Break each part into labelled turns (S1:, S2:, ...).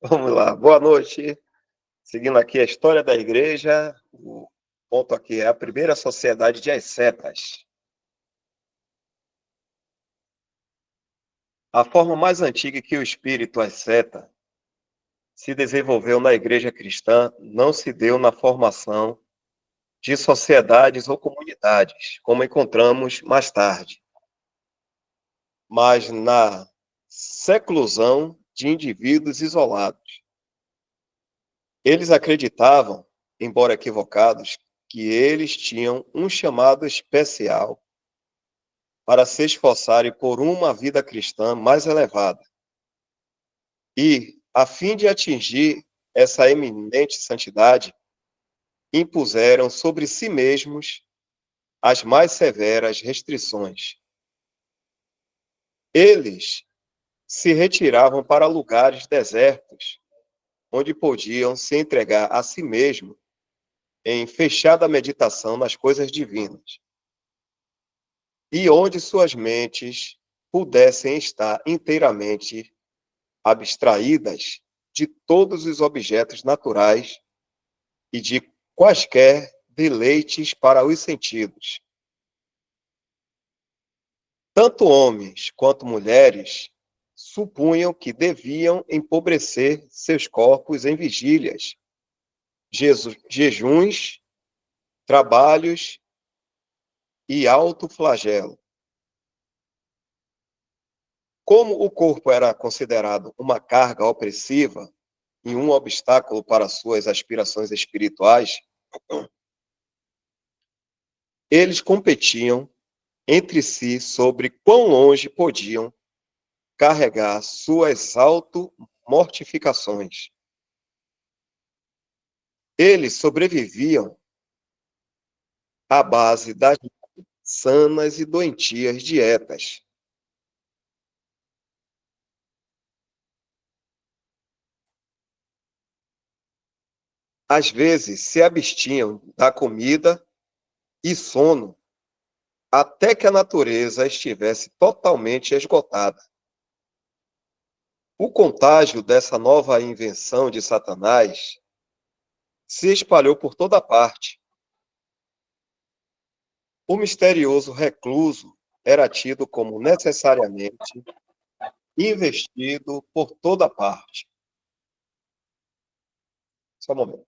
S1: Vamos lá, boa noite. Seguindo aqui a história da igreja, o ponto aqui é a primeira sociedade de ascetas. A forma mais antiga que o espírito asceta se desenvolveu na igreja cristã não se deu na formação de sociedades ou comunidades, como encontramos mais tarde, mas na seclusão de indivíduos isolados. Eles acreditavam, embora equivocados, que eles tinham um chamado especial para se esforçarem por uma vida cristã mais elevada. E, a fim de atingir essa eminente santidade, impuseram sobre si mesmos as mais severas restrições. Eles se retiravam para lugares desertos, onde podiam se entregar a si mesmos em fechada meditação nas coisas divinas, e onde suas mentes pudessem estar inteiramente abstraídas de todos os objetos naturais e de quaisquer deleites para os sentidos. Tanto homens quanto mulheres supunham que deviam empobrecer seus corpos em vigílias, jejuns, trabalhos e alto flagelo. Como o corpo era considerado uma carga opressiva e um obstáculo para suas aspirações espirituais, eles competiam entre si sobre quão longe podiam carregar suas auto-mortificações. Eles sobreviviam à base das sanas e doentias dietas. Às vezes, se abstinham da comida e sono até que a natureza estivesse totalmente esgotada. O contágio dessa nova invenção de Satanás se espalhou por toda parte. O misterioso recluso era tido como necessariamente investido por toda parte. Só um momento.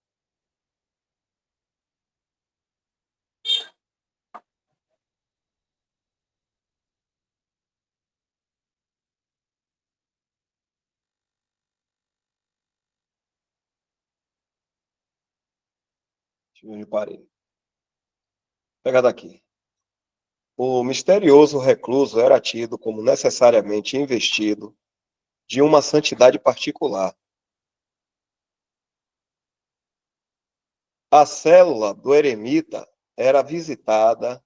S1: Deixa eu ver onde eu parei. Pega daqui. O misterioso recluso era tido como necessariamente investido de uma santidade particular. A célula do eremita era visitada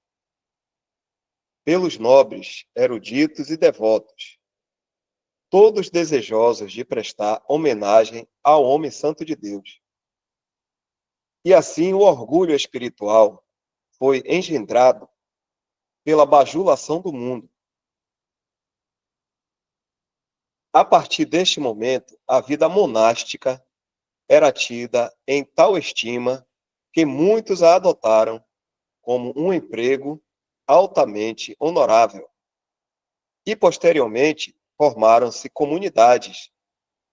S1: pelos nobres, eruditos e devotos, todos desejosos de prestar homenagem ao homem santo de Deus. E assim o orgulho espiritual foi engendrado pela bajulação do mundo. A partir deste momento, a vida monástica era tida em tal estima que muitos a adotaram como um emprego altamente honorável. E, posteriormente, formaram-se comunidades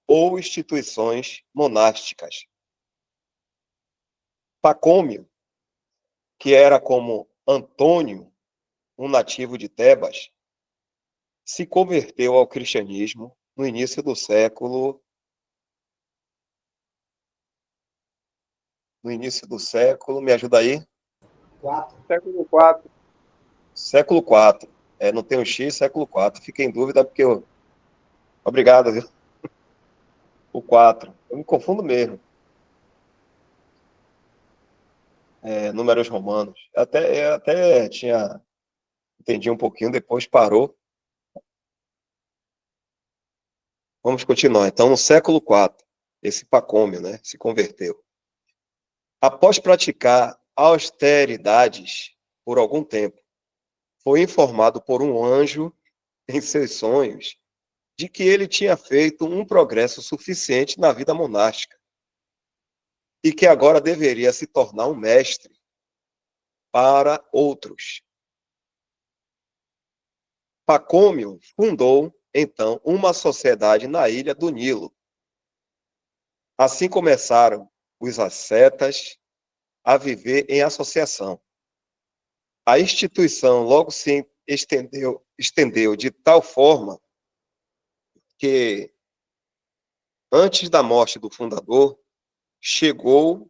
S1: ou instituições monásticas. Pacômio, que era como Antônio, um nativo de Tebas, se converteu ao cristianismo no início do século. Me ajuda aí?
S2: Século IV.
S1: Século IV. Não tem um X, século IV. Fiquei em dúvida porque eu. Obrigado, viu? O 4. Eu me confundo mesmo. Números romanos. Eu até tinha. Entendi um pouquinho, depois parou. Vamos continuar. Então, no século IV, esse Pacômio, né, se converteu. Após praticar austeridades por algum tempo, foi informado por um anjo em seus sonhos de que ele tinha feito um progresso suficiente na vida monástica e que agora deveria se tornar um mestre para outros. Pacômio fundou, então, uma sociedade na ilha do Nilo. Assim começaram os ascetas a viver em associação. A instituição logo se estendeu de tal forma que, antes da morte do fundador, chegou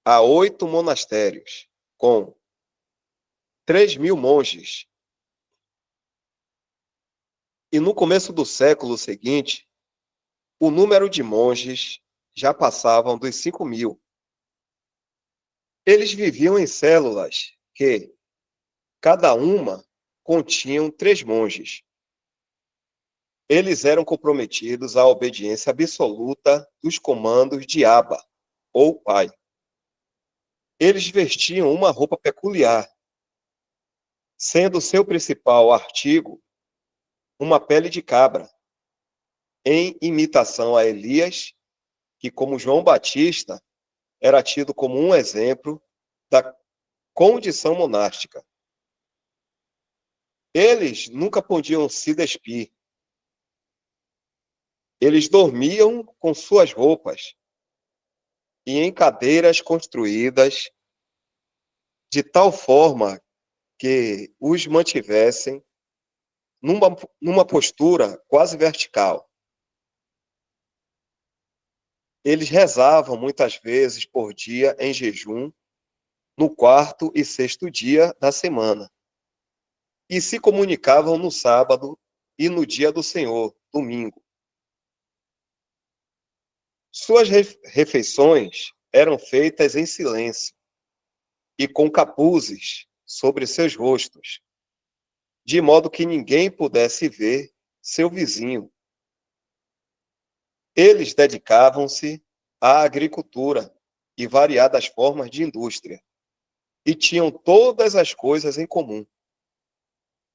S1: a 8 monastérios, com 3.000 monges. E no começo do século seguinte, o número de monges já passavam dos 5.000. Eles viviam em células que, cada uma, continham 3 monges. Eles eram comprometidos à obediência absoluta dos comandos de Abba, ou Pai. Eles vestiam uma roupa peculiar, sendo seu principal artigo uma pele de cabra, em imitação a Elias, que, como João Batista, era tido como um exemplo da condição monástica. Eles nunca podiam se despir. Eles dormiam com suas roupas e em cadeiras construídas de tal forma que os mantivessem numa postura quase vertical. Eles rezavam muitas vezes por dia em jejum, no 4º e 6º dia da semana, e se comunicavam no sábado e no dia do Senhor, domingo. Suas refeições eram feitas em silêncio e com capuzes sobre seus rostos, de modo que ninguém pudesse ver seu vizinho. Eles dedicavam-se à agricultura e variadas formas de indústria, e tinham todas as coisas em comum.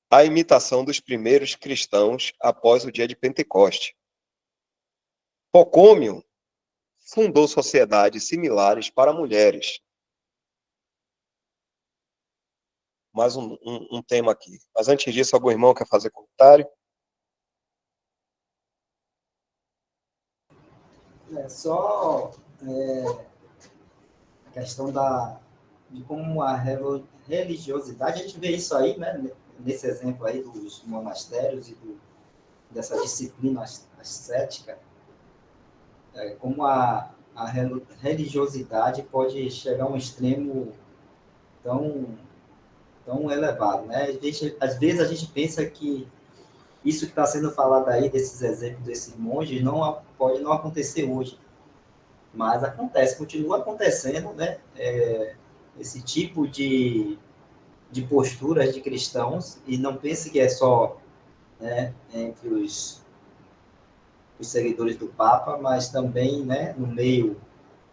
S1: A imitação dos primeiros cristãos após o dia de Pentecoste. Pacômio fundou sociedades similares para mulheres. Mais um tema aqui. Mas antes disso, algum irmão quer fazer comentário?
S2: Só a questão de como a religiosidade, a gente vê isso aí, né, nesse exemplo aí dos monastérios e dessa disciplina ascética, como a religiosidade pode chegar a um extremo tão elevado, né? Às vezes a gente pensa que isso que está sendo falado aí, desses exemplos desses monges, pode não acontecer hoje, mas acontece, continua acontecendo, né? Esse tipo de posturas de cristãos, e não pense que é só, né, entre os seguidores do Papa, mas também, né, no meio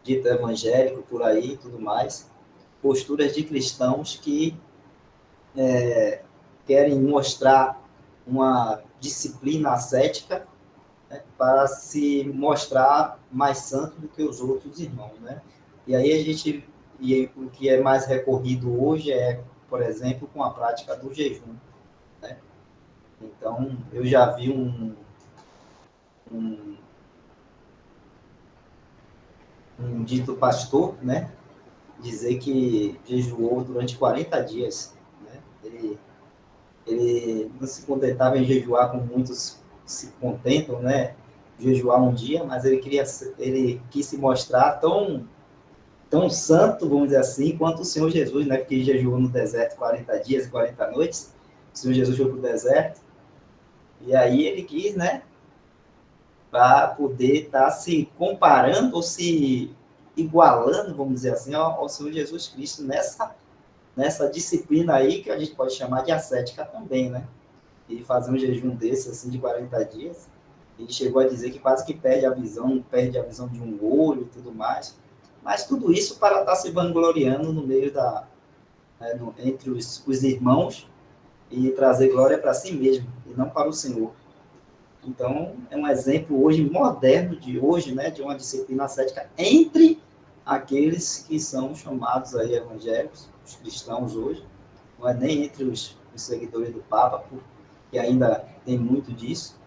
S2: dito evangélico, por aí, tudo mais, posturas de cristãos que querem mostrar uma disciplina ascética, né, para se mostrar mais santo do que os outros irmãos, né? E aí o que é mais recorrido hoje é, por exemplo, com a prática do jejum, né? Então, eu já vi um dito pastor, né, dizer que jejuou durante 40 dias, né? Ele não se contentava em jejuar como muitos se contentam, né? Jejuar um dia, mas ele quis se mostrar tão santo, vamos dizer assim, quanto o Senhor Jesus, né? Porque jejuou no deserto 40 dias e 40 noites. O Senhor Jesus foi para o deserto. E aí ele quis, né, para poder estar se comparando ou se igualando, vamos dizer assim, ao Senhor Jesus Cristo nessa disciplina aí que a gente pode chamar de ascética também, né? E fazer um jejum desse, assim, de 40 dias. Ele chegou a dizer que quase que perde a visão de um olho e tudo mais. Mas tudo isso para estar se vangloriando no meio entre os irmãos, e trazer glória para si mesmo, e não para o Senhor. Então, é um exemplo hoje moderno de hoje, né, de uma disciplina ascética entre aqueles que são chamados aí evangélicos, os cristãos hoje, não é nem entre os seguidores do Papa, porque ainda tem muito disso,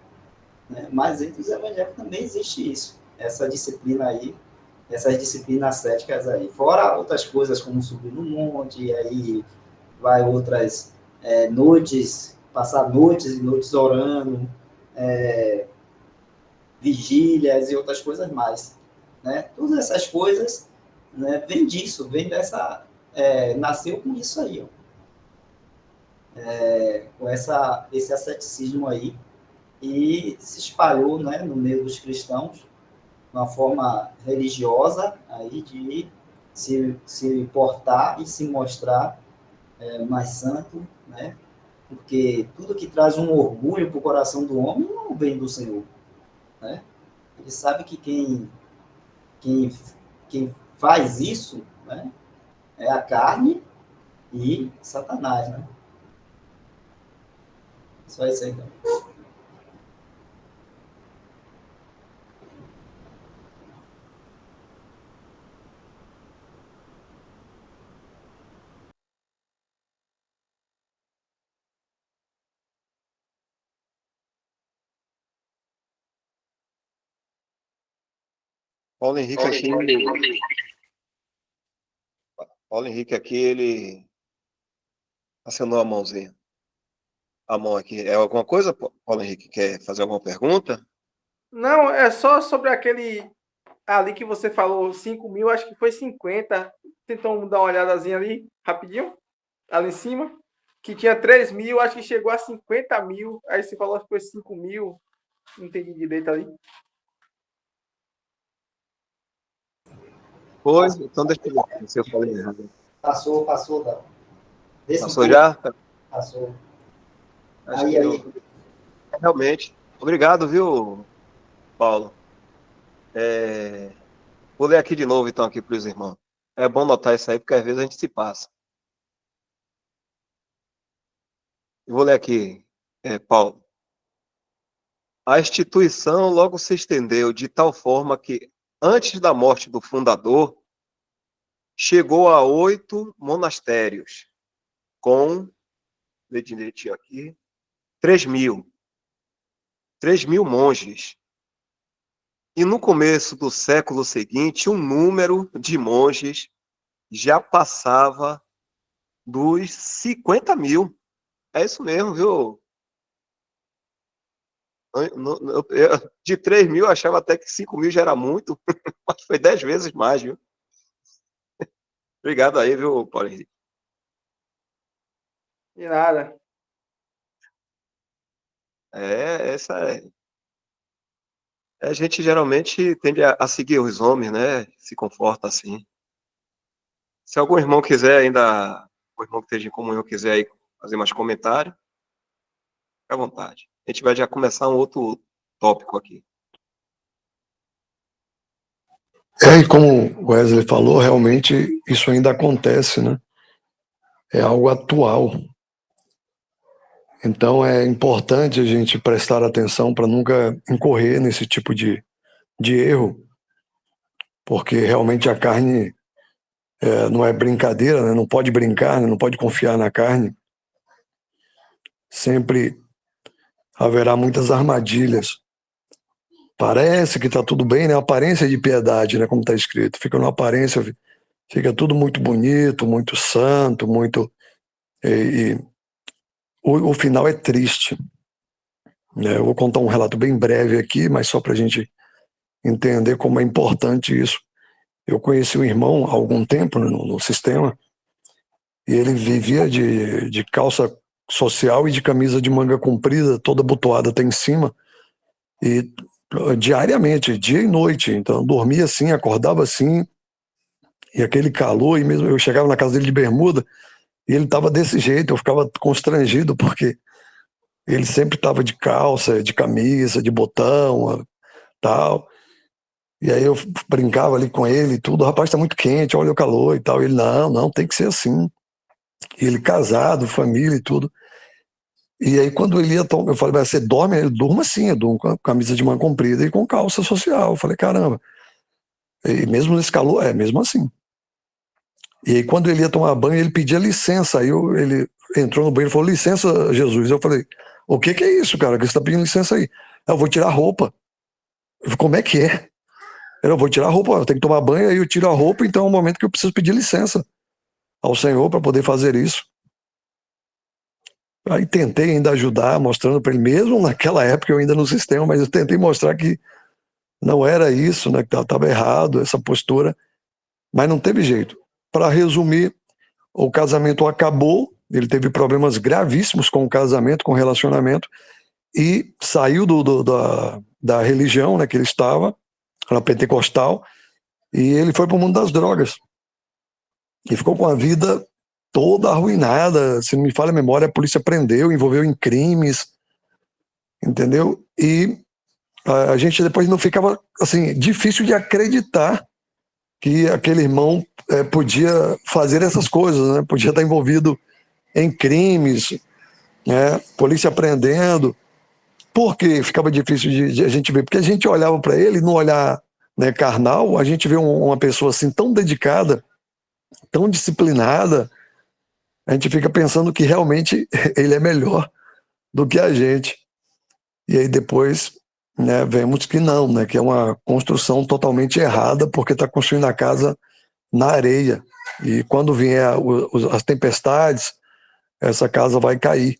S2: né, mas entre os evangélicos também existe isso, essa disciplina aí, essas disciplinas ascéticas aí, fora outras coisas como subir no monte, e aí vai outras noites, passar noites e noites orando, vigílias e outras coisas mais, né? Todas essas coisas, né, vem disso, vem dessa, nasceu com isso aí, ó, com esse asceticismo aí, e se espalhou, né, no meio dos cristãos, uma forma religiosa aí de se portar e se mostrar mais santo, né? Porque tudo que traz um orgulho para o coração do homem não vem do Senhor, né? Ele sabe que quem, quem faz isso, né, é a carne e Satanás, né? Só isso aí, então.
S1: Paulo Henrique aqui, Paulo Henrique aqui, ele acionou a mãozinha. A mão aqui. É alguma coisa, Paulo Henrique? Quer fazer alguma pergunta?
S3: Não, é só sobre aquele ali que você falou, 5 mil, acho que foi 50. Tentam dar uma olhadazinha ali, rapidinho, ali em cima. Que tinha 3 mil, acho que chegou a 50 mil. Aí você falou que foi 5 mil. Não entendi direito ali.
S1: Foi? Então deixa eu ver se eu falei errado.
S2: Passou, desse
S1: Passou já?
S2: Passou.
S1: Acho que eu... Realmente. Obrigado, viu, Paulo? Vou ler aqui de novo, então, aqui para os irmãos. É bom notar isso aí, porque às vezes a gente se passa. Eu vou ler aqui, Paulo. A instituição logo se estendeu de tal forma que, antes da morte do fundador, chegou a 8 monastérios, com, direitinho aqui, 3 mil monges. E no começo do século seguinte, o número de monges já passava dos 50 mil. É isso mesmo, viu? De 3 mil, eu achava até que 5 mil já era muito, mas foi 10 vezes mais, viu? Obrigado aí, viu, Paulo Henrique?
S3: De nada.
S1: Essa é. A gente geralmente tende a seguir os homens, né? Se conforta assim. Se algum irmão quiser ainda, o irmão que esteja em comunhão quiser aí fazer mais comentário, fique à vontade. A gente vai já começar um outro tópico aqui.
S4: E como o Wesley falou, realmente isso ainda acontece, né? É algo atual. Então é importante a gente prestar atenção para nunca incorrer nesse tipo de erro, porque realmente a carne não é brincadeira, né? Não pode brincar, né? Não pode confiar na carne. Sempre haverá muitas armadilhas. Parece que está tudo bem, né? Aparência de piedade, né? Como está escrito. Fica numa aparência, fica tudo muito bonito, muito santo, muito... O final é triste. Eu vou contar um relato bem breve aqui, mas só para a gente entender como é importante isso. Eu conheci um irmão há algum tempo no sistema, e ele vivia de calça social e de camisa de manga comprida, toda abotoada até em cima, e diariamente, dia e noite. Então, dormia assim, acordava assim, e aquele calor, e mesmo eu chegava na casa dele de bermuda, e ele estava desse jeito, eu ficava constrangido, porque ele sempre estava de calça, de camisa, de botão, tal. E aí eu brincava ali com ele e tudo, o rapaz está muito quente, olha o calor e tal. E ele, não, tem que ser assim. E ele casado, família e tudo. E aí, quando ele ia tomar, eu falei, mas você dorme? Ele durma sim, eu durmo com a camisa de manga comprida e com calça social. Eu falei, caramba. E mesmo nesse calor, mesmo assim. E aí, quando ele ia tomar banho, ele pedia licença. Aí ele entrou no banheiro e falou, licença, Jesus. Eu falei, o que é isso, cara? Que você está pedindo licença aí? Eu vou tirar a roupa. Eu falei, como é que é? Eu vou tirar a roupa, eu tenho que tomar banho, aí eu tiro a roupa, então é o momento que eu preciso pedir licença ao Senhor para poder fazer isso. Aí tentei ainda ajudar, mostrando para ele, mesmo naquela época eu ainda no sistema, mas eu tentei mostrar que não era isso, né, que estava errado, essa postura, mas não teve jeito. Para resumir, o casamento acabou, ele teve problemas gravíssimos com o casamento, com o relacionamento, e saiu da religião, né, que ele estava, era pentecostal, e ele foi para o mundo das drogas. E ficou com a vida toda arruinada, se não me falha a memória, a polícia prendeu, envolveu em crimes, entendeu? E a gente depois não ficava, assim, difícil de acreditar que aquele irmão podia fazer essas coisas, né? Podia estar envolvido em crimes, né? Polícia prendendo. Por que ficava difícil de a gente ver? Porque a gente olhava para ele, no olhar, né, carnal, a gente vê uma pessoa assim tão dedicada, tão disciplinada, a gente fica pensando que realmente ele é melhor do que a gente. E aí depois, né, vemos que não, né, que é uma construção totalmente errada, porque está construindo a casa na areia. E quando vier as tempestades, essa casa vai cair,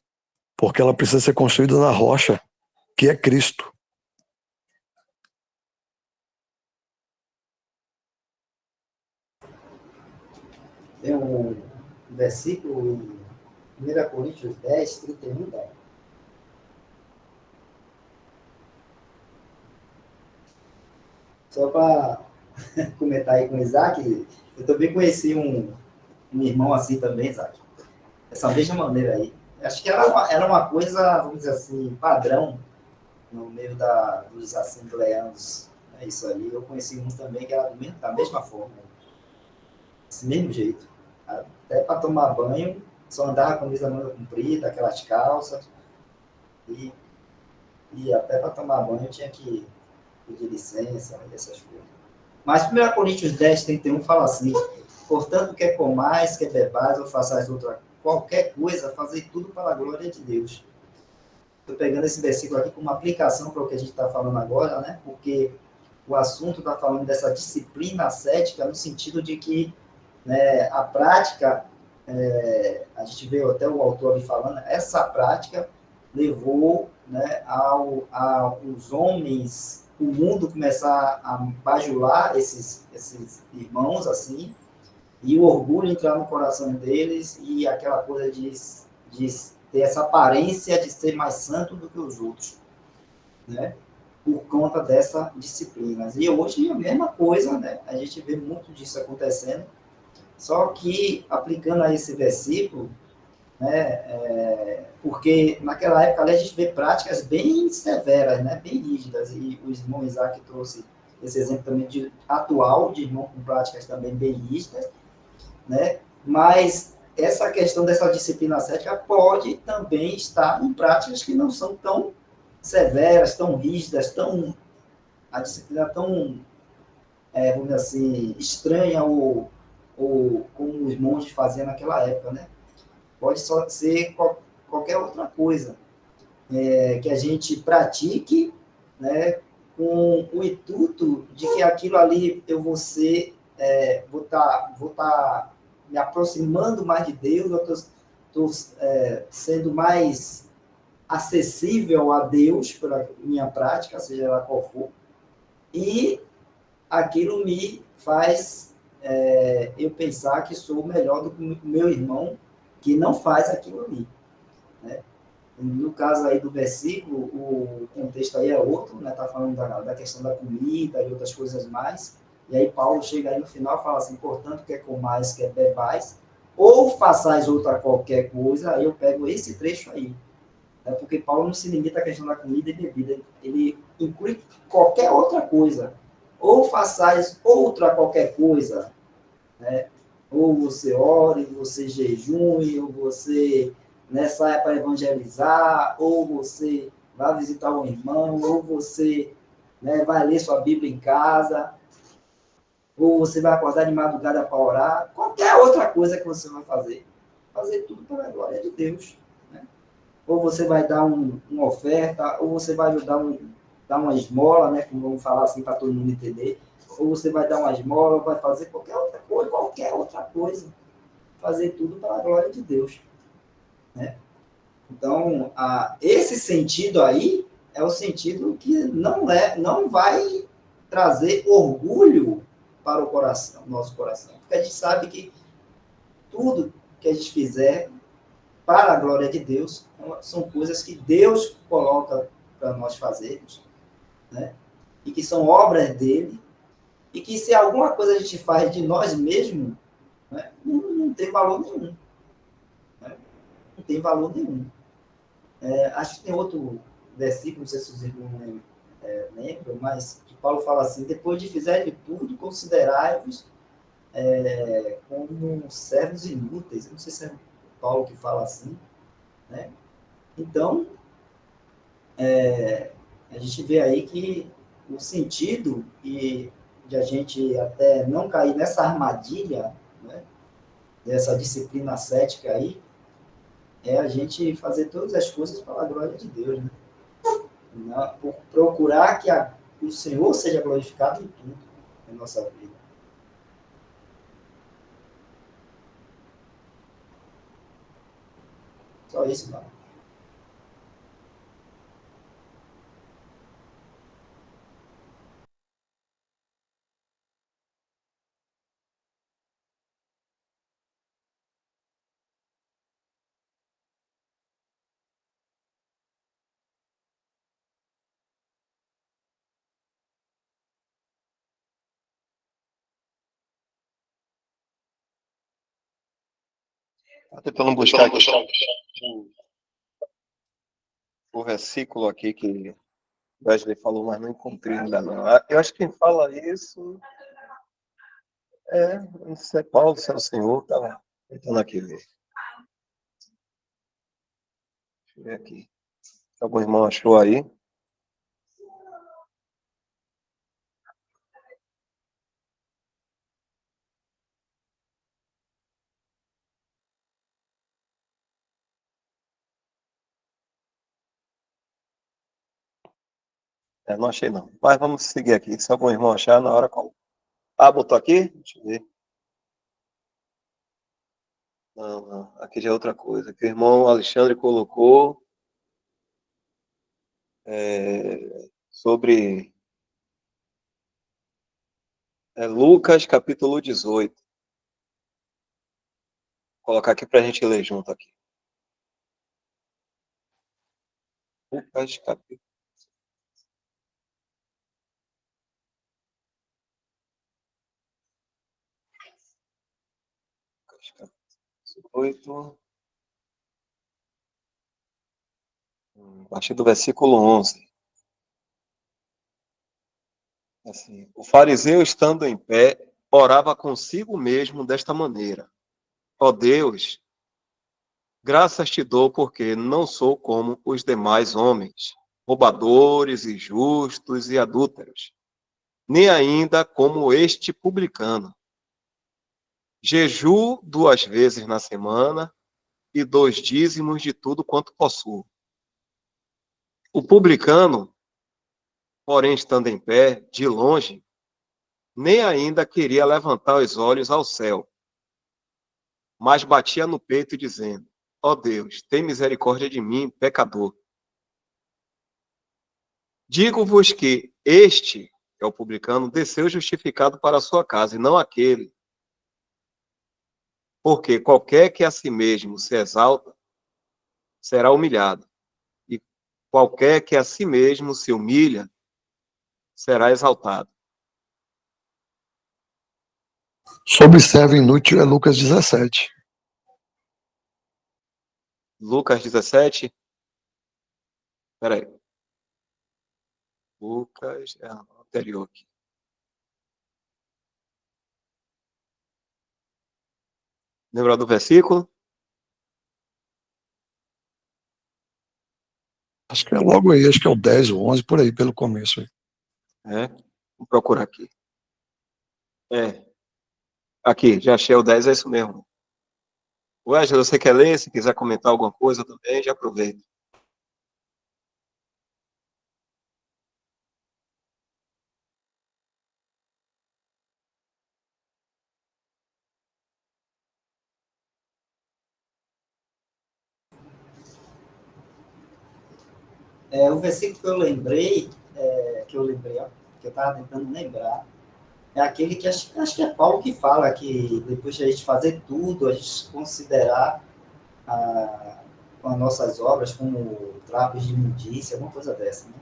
S4: porque ela precisa ser construída na rocha, que é Cristo.
S2: Tem um versículo em 1 Coríntios 10, 31, né? Só para comentar aí com o Isaac, eu também conheci um irmão assim também, Isaac. Dessa mesma maneira aí. Acho que era uma coisa, vamos dizer assim, padrão no meio dos assembleanos. É isso aí. Eu conheci um também que era da mesma forma. Desse mesmo jeito. Até para tomar banho, só andava com a camisa manga comprida, aquelas calças. E até para tomar banho tinha que pedir licença e essas coisas. Mas 1 Coríntios 10, 31 fala assim: portanto, quer comais, quer bebais, ou façais outra qualquer coisa, fazei tudo para a glória de Deus. Estou pegando esse versículo aqui como aplicação para o que a gente está falando agora, né? Porque o assunto está falando dessa disciplina ascética no sentido de que, né, a prática, a gente vê até o autor ali falando, essa prática levou, né, aos homens, o mundo começar a bajular esses irmãos, assim, e o orgulho entrar no coração deles, e aquela coisa de ter essa aparência de ser mais santo do que os outros, né? Por conta dessa disciplina. E hoje é a mesma coisa, né? A gente vê muito disso acontecendo, só que aplicando a esse versículo, né, porque naquela época a gente vê práticas bem severas, né, bem rígidas, e o irmão Isaac trouxe esse exemplo também atual, de irmão com práticas também bem rígidas, né, mas essa questão dessa disciplina ascética pode também estar em práticas que não são tão severas, tão rígidas, a disciplina tão, vamos dizer assim, estranha ou como os monges faziam naquela época, né? Pode só ser qualquer outra coisa que a gente pratique, né, com o intuito de que aquilo ali eu vou estar me aproximando mais de Deus, eu estou sendo mais acessível a Deus pela minha prática, seja ela qual for, e aquilo me faz eu pensar que sou melhor do que o meu irmão que não faz aquilo ali, né? No caso aí do versículo, o contexto aí é outro, né? Tá falando da questão da comida e outras coisas mais, e aí Paulo chega aí no final e fala assim, portanto, quer comais, quer bebais, ou façais outra qualquer coisa, aí eu pego esse trecho aí, né? Porque Paulo não se limita à questão da comida e bebida, ele inclui qualquer outra coisa, ou façais outra qualquer coisa, né? Ou você ore, ou você jejue, ou você, né, saia para evangelizar, ou você vai visitar um irmão, ou você, né, vai ler sua Bíblia em casa, ou você vai acordar de madrugada para orar, qualquer outra coisa que você vai fazer tudo para a glória de Deus. Né? Ou você vai dar uma oferta, ou você vai dar uma esmola, né, como vamos falar assim para todo mundo entender, ou você vai dar uma esmola, ou vai fazer qualquer outra coisa, fazer tudo para a glória de Deus. Né? Então, esse sentido aí é o sentido que não vai trazer orgulho para o coração, nosso coração. Porque a gente sabe que tudo que a gente fizer para a glória de Deus são coisas que Deus coloca para nós fazermos, né? E que são obras dele, e que se alguma coisa a gente faz de nós mesmos, né, não tem valor nenhum. Né? Não tem valor nenhum. Acho que tem outro versículo, não sei se os irmãos lembram, mas que Paulo fala assim: depois de fizer de tudo, considerai-vos como servos inúteis. Eu não sei se é Paulo que fala assim. Né? Então, a gente vê aí que o sentido de a gente até não cair nessa armadilha, né, dessa disciplina ascética aí, é a gente fazer todas as coisas para a glória de Deus, né? Por procurar que o Senhor seja glorificado em tudo na nossa vida. Só isso, mano.
S1: Estou tentando buscar aqui o versículo aqui que Wesley falou, mas não encontrei ainda não. Eu acho que quem fala isso não sei se é Paulo, se é o Senhor, estava tentando aqui ver. Deixa eu ver aqui. Se algum irmão achou aí. Não achei não. Mas vamos seguir aqui. Se algum irmão achar, na hora qual. Botou aqui? Deixa eu ver. Não. Aqui já é outra coisa. Que o irmão Alexandre colocou sobre Lucas, capítulo 18. Vou colocar aqui para a gente ler junto aqui. Lucas, capítulo 18. A partir do versículo 11. Assim, o fariseu, estando em pé, orava consigo mesmo desta maneira: ó Deus, graças te dou porque não sou como os demais homens, roubadores, injustos e adúlteros, nem ainda como este publicano. Jejuo 2 vezes na semana e 2 dízimos de tudo quanto possuo. O publicano, porém, estando em pé, de longe, nem ainda queria levantar os olhos ao céu, mas batia no peito dizendo: ó Deus, tem misericórdia de mim, pecador. Digo-vos que este, que é o publicano, desceu justificado para a sua casa, e não aquele. Porque qualquer que a si mesmo se exalta, será humilhado. E qualquer que a si mesmo se humilha, será exaltado.
S4: Sobre servo inútil é Lucas 17.
S1: Lucas 17. Espera aí. Lucas é o anterior aqui. Lembra do versículo?
S4: Acho que é logo aí, acho que é o 10 ou 11, por aí, pelo começo.
S1: É, vou procurar aqui. Aqui, já achei o 10, é isso mesmo. Wesley, você quer ler? Se quiser comentar alguma coisa também, já aproveita.
S2: O versículo que eu lembrei, ó, que eu estava tentando lembrar, é aquele que acho que é Paulo que fala que depois de a gente fazer tudo, a gente considerar as nossas obras como trapos de imundícia, alguma coisa dessa, né?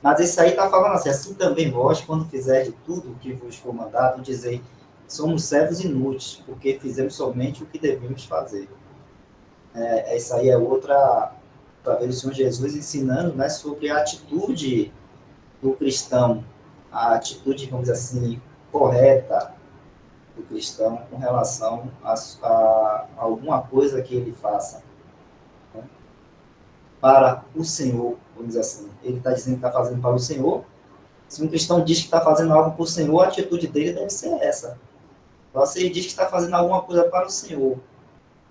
S2: Mas isso aí está falando assim também vós, quando fizer de tudo o que vos for mandado, dizer, somos servos inúteis, porque fizemos somente o que devemos fazer. Isso aí é outra vez o Senhor Jesus ensinando, né, sobre a atitude do cristão, a atitude, vamos dizer assim, correta do cristão com relação a alguma coisa que ele faça, né, para o Senhor, vamos dizer assim. Ele está dizendo que está fazendo para o Senhor. Se um cristão diz que está fazendo algo para o Senhor, a atitude dele deve ser essa. Então, se ele diz que está fazendo alguma coisa para o Senhor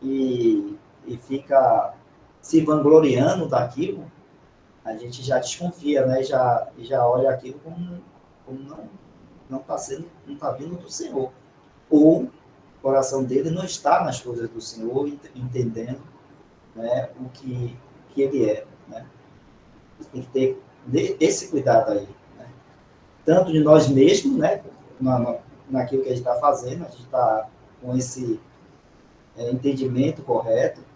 S2: e fica se vangloriando daquilo, a gente já desconfia, né? Já olha aquilo como não está sendo, não está vindo do Senhor. Ou o coração dele não está nas coisas do Senhor, entendendo, né, que ele é, né? Tem que ter esse cuidado aí, né? Tanto de nós mesmos, né? Naquilo que a gente está fazendo, a gente está com esse entendimento correto,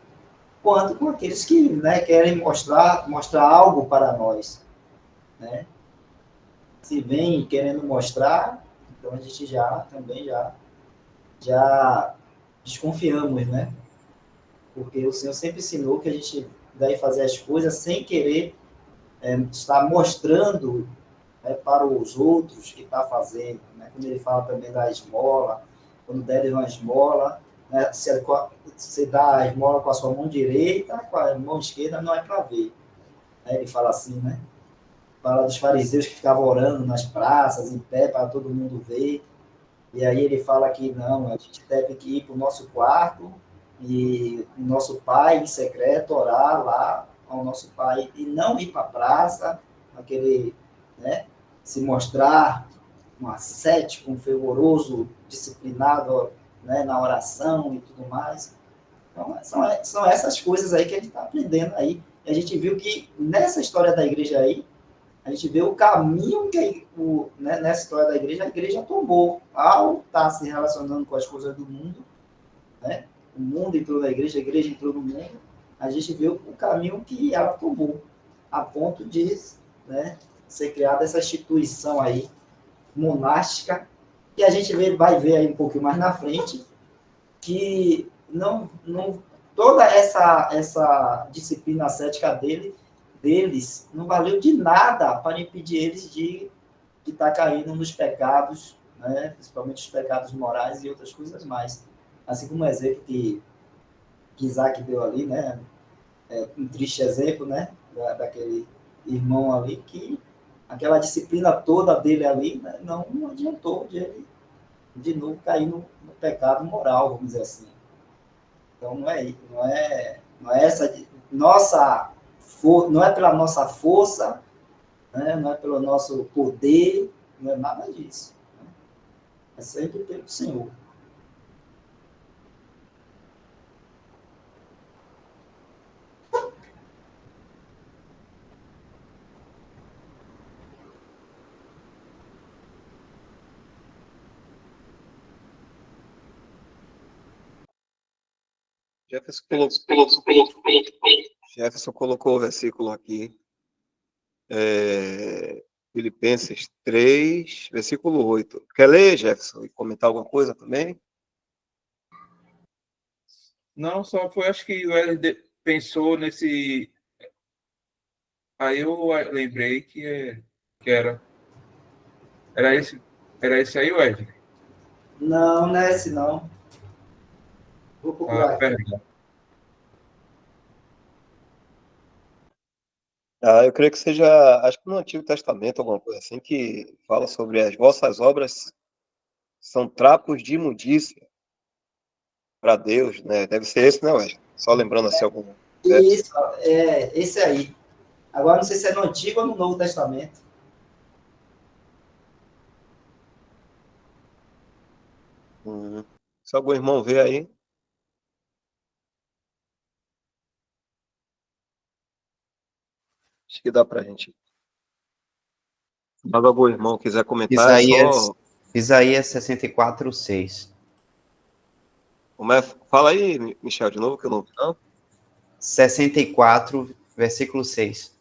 S2: quanto com aqueles que, né, querem mostrar algo para nós, né? Se vem querendo mostrar, então a gente já desconfiamos, né? Porque o Senhor sempre ensinou que a gente deve fazer as coisas sem querer estar mostrando, né, para os outros que está fazendo, né? Quando ele fala também da esmola, quando der uma esmola, né, você dá a esmola com a sua mão direita, com a mão esquerda não é para ver, né? Ele fala assim, né? Fala dos fariseus que ficavam orando nas praças, em pé, para todo mundo ver. E aí ele fala que não, a gente deve ir para o nosso quarto e o nosso pai em secreto orar lá ao nosso pai e não ir para a praça, aquele, né, se mostrar um ascético, um fervoroso, disciplinado, né, na oração e tudo mais. Então, são essas coisas aí que a gente está aprendendo aí. E a gente viu que nessa história da igreja aí, a gente vê o caminho que né, nessa história da igreja, a igreja tomou ao estar se relacionando com as coisas do mundo, né? O mundo entrou na igreja, a igreja entrou no mundo, a gente vê o caminho que ela tomou, a ponto de, né, ser criada essa instituição aí, monástica, que a gente vai ver aí um pouquinho mais na frente, que não toda essa disciplina ascética deles não valeu de nada para impedir eles de estar caindo nos pecados, né? Principalmente os pecados morais e outras coisas mais. Assim como o exemplo que Isaac deu ali, né? Um triste exemplo, né? Daquele irmão ali que aquela disciplina toda dele ali, né, não adiantou de ele de novo cair no pecado moral, vamos dizer assim. Então não é essa não é pela nossa força, né? Não é pelo nosso poder, não é nada disso, né? É sempre pelo Senhor.
S1: Jefferson colocou o versículo aqui. Filipenses 3, versículo 8. Quer ler, Jefferson, e comentar alguma coisa também?
S5: Não, só foi, acho que o Wesley pensou nesse. Aí eu lembrei que era esse aí, Wesley?
S2: Não, não é esse não. Vou
S5: Ah,
S2: procurar aqui.
S5: perdão.
S1: Eu creio que seja, acho que no Antigo Testamento, alguma coisa assim, que fala sobre as vossas obras são trapos de imundícia para Deus, né? Deve ser esse, né, Wesley? Só lembrando assim algum verso.
S2: Isso, esse aí. Agora, não sei se é no Antigo ou no Novo Testamento.
S1: Uhum. Se algum irmão vê aí, acho que dá pra gente. Se algum irmão quiser comentar, é
S6: Isaías,
S1: só.
S6: Isaías 64:6.
S1: Como é? Fala aí, Michel, de novo, que eu não vi, não.
S6: 64, versículo 6.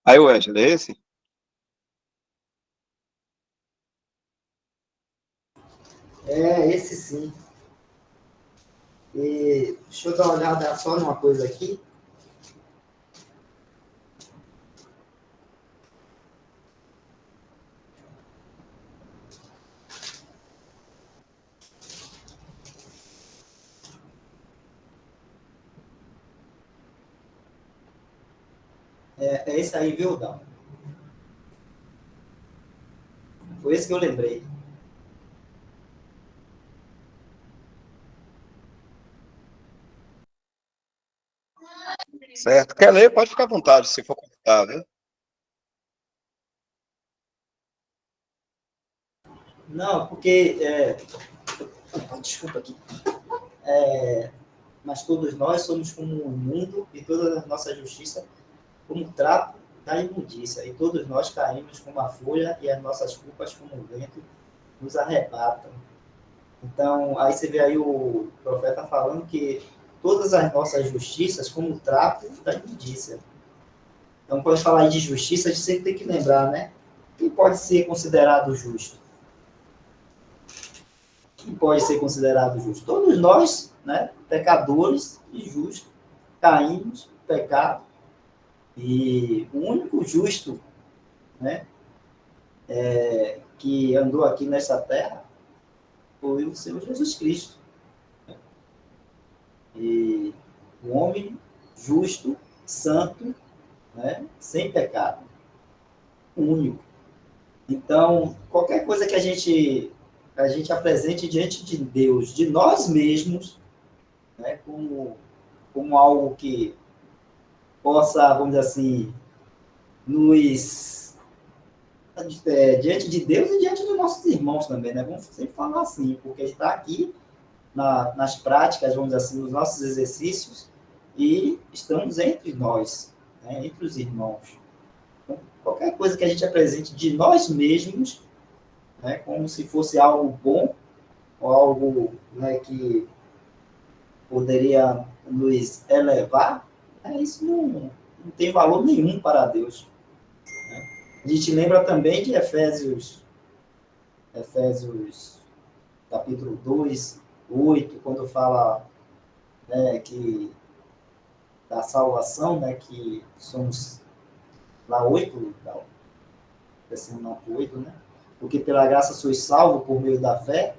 S1: Aí, Wesley, é esse?
S2: Esse sim. E deixa eu dar uma olhada só numa coisa aqui. É esse aí, viu, Dal? Foi esse que eu lembrei.
S1: Certo. Quer ler? Pode ficar à vontade, se for comentar, viu?
S2: Não, porque... desculpa aqui. Mas todos nós somos como o mundo e toda a nossa justiça como um trapo da imundícia. E todos nós caímos como a folha e as nossas culpas como o vento nos arrebatam. Então, aí você vê aí o profeta falando que todas as nossas justiças como o trapo da imundícia. Então, quando falar de justiça, a gente sempre tem que lembrar, né? Quem pode ser considerado justo? Quem pode ser considerado justo? Todos nós, né? Pecadores e justos, caímos, pecado. E o único justo, né? Que andou aqui nessa terra foi o Senhor Jesus Cristo. E o homem justo, santo, né? Sem pecado. O único. Então, qualquer coisa que a gente apresente diante de Deus, de nós mesmos, né, como algo que possa, vamos dizer assim, nos diante de Deus e diante dos nossos irmãos também, né? Vamos sempre falar assim, porque está aqui nas práticas, vamos dizer assim, nos nossos exercícios e estamos entre nós, né, entre os irmãos. Então, qualquer coisa que a gente apresente de nós mesmos, né, como se fosse algo bom, ou algo, né, que poderia nos elevar, isso não tem valor nenhum para Deus. Né? A gente lembra também de Efésios capítulo 2, 8, quando fala, né, que da salvação, né, que somos lá 8, descendo lá para 8, né? Porque pela graça sois salvo por meio da fé,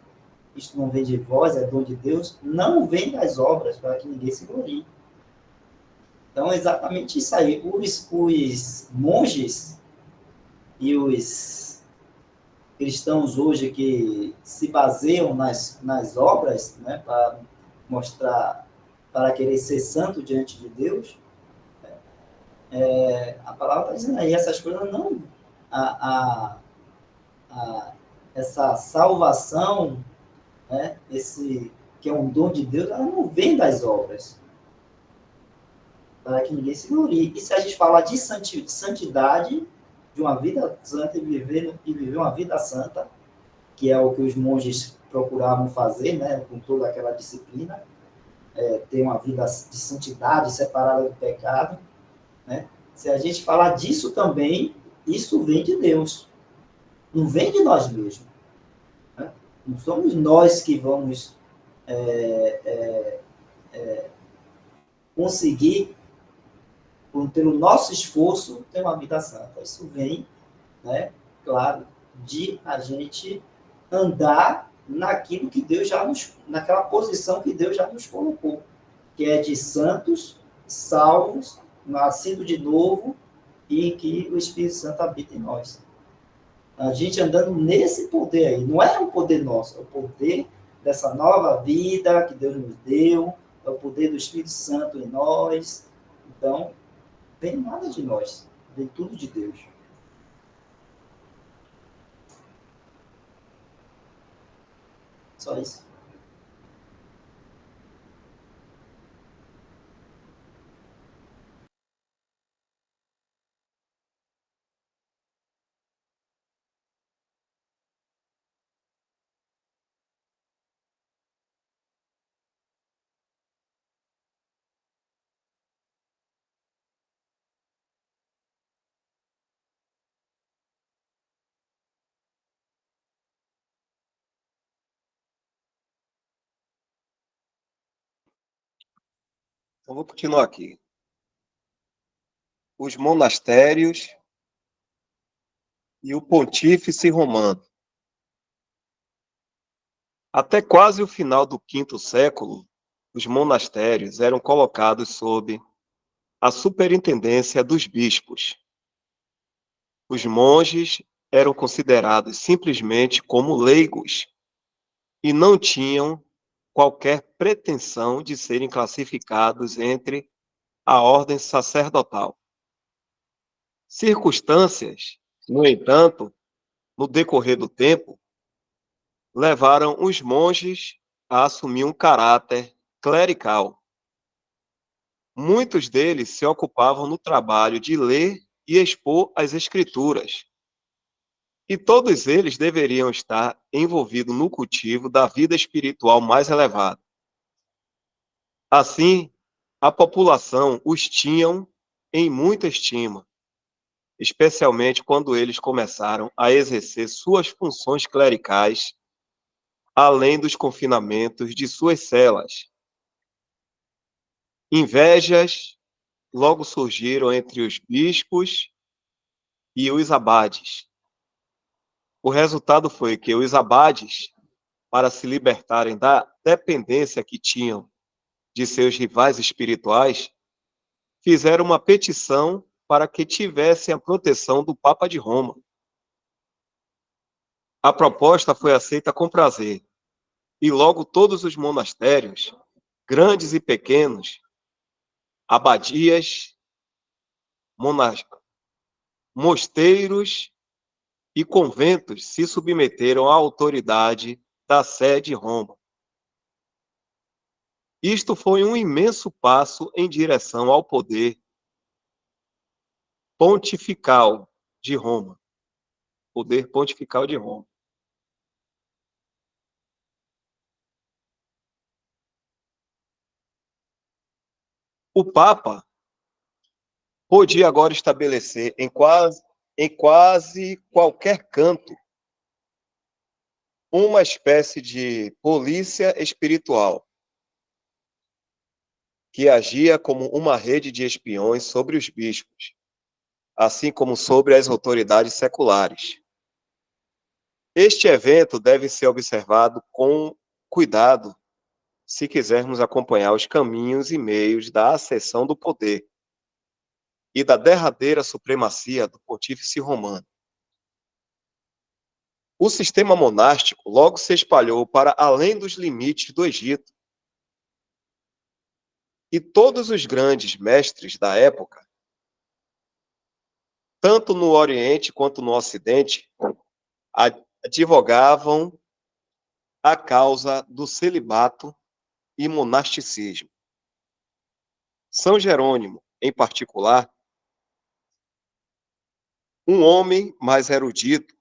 S2: isto não vem de vós, é dom de Deus, não vem das obras, para que ninguém se glorie. Então, é exatamente isso aí. Os monges e os cristãos hoje que se baseiam nas obras, né, para mostrar, para querer ser santo diante de Deus, a palavra está dizendo aí, essas coisas não... essa salvação, né, que é um dom de Deus, ela não vem das obras, para que ninguém se glorie. E se a gente falar de santidade, de uma vida santa e viver uma vida santa, que é o que os monges procuravam fazer, né, com toda aquela disciplina, ter uma vida de santidade, separada do pecado, né? Se a gente falar disso também, isso vem de Deus, não vem de nós mesmos. Né? Não somos nós que vamos conseguir, pelo nosso esforço, ter uma vida santa. Isso vem, né, claro, de a gente andar naquilo que Deus já nos, naquela posição que Deus já nos colocou, que é de santos, salvos, nascido de novo, e que o Espírito Santo habita em nós. A gente andando nesse poder aí, não é o poder nosso, é o poder dessa nova vida que Deus nos deu, é o poder do Espírito Santo em nós. Então, vem nada de nós, vem tudo de Deus. Só isso.
S1: Então, vou continuar aqui. Os monastérios e o pontífice romano. Até quase o final do V século, os monastérios eram colocados sob a superintendência dos bispos. Os monges eram considerados simplesmente como leigos e não tinham qualquer pretensão de serem classificados entre a ordem sacerdotal. Circunstâncias, no entanto, no decorrer do tempo, levaram os monges a assumir um caráter clerical. Muitos deles se ocupavam no trabalho de ler e expor as escrituras. E todos eles deveriam estar envolvidos no cultivo da vida espiritual mais elevada. Assim, a população os tinham em muita estima, especialmente quando eles começaram a exercer suas funções clericais, além dos confinamentos de suas celas. Invejas logo surgiram entre os bispos e os abades. O resultado foi que os abades, para se libertarem da dependência que tinham de seus rivais espirituais, fizeram uma petição para que tivessem a proteção do Papa de Roma. A proposta foi aceita com prazer, e logo todos os monastérios, grandes e pequenos, abadias, mosteiros e conventos se submeteram à autoridade da Sé de Roma. Isto foi um imenso passo em direção ao poder pontifical de Roma. Poder pontifical de Roma. O Papa podia agora estabelecer em quase qualquer canto uma espécie de polícia espiritual que agia como uma rede de espiões sobre os bispos, assim como sobre as autoridades seculares. Este evento deve ser observado com cuidado se quisermos acompanhar os caminhos e meios da ascensão do poder e da derradeira supremacia do pontífice romano. O sistema monástico logo se espalhou para além dos limites do Egito. E todos os grandes mestres da época, tanto no Oriente quanto no Ocidente, advogavam a causa do celibato e monasticismo. São Jerônimo, em particular, um homem mais erudito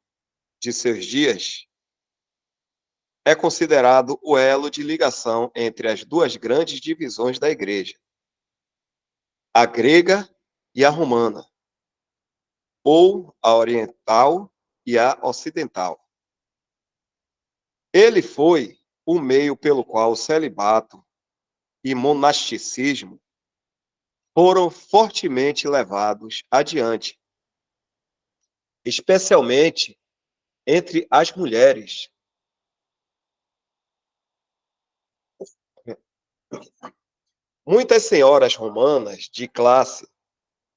S1: de seus dias, é considerado o elo de ligação entre as duas grandes divisões da Igreja, a grega e a romana. ou a oriental e a ocidental. Ele foi o meio pelo qual o celibato e monasticismo foram fortemente levados adiante, especialmente entre as mulheres. Muitas senhoras romanas de classe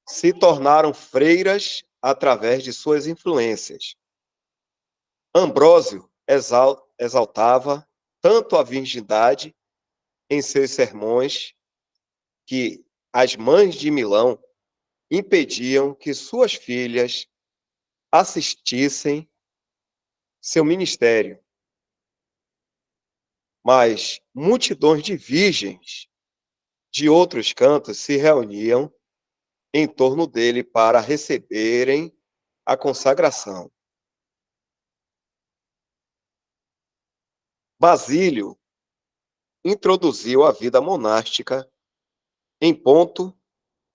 S1: se tornaram freiras através de suas influências. Ambrósio exaltava tanto a virgindade em seus sermões que as mães de Milão impediam que suas filhas assistissem seu ministério. Mas multidões de virgens de outros cantos se reuniam em torno dele para receberem a consagração. Basílio introduziu a vida monástica em Ponto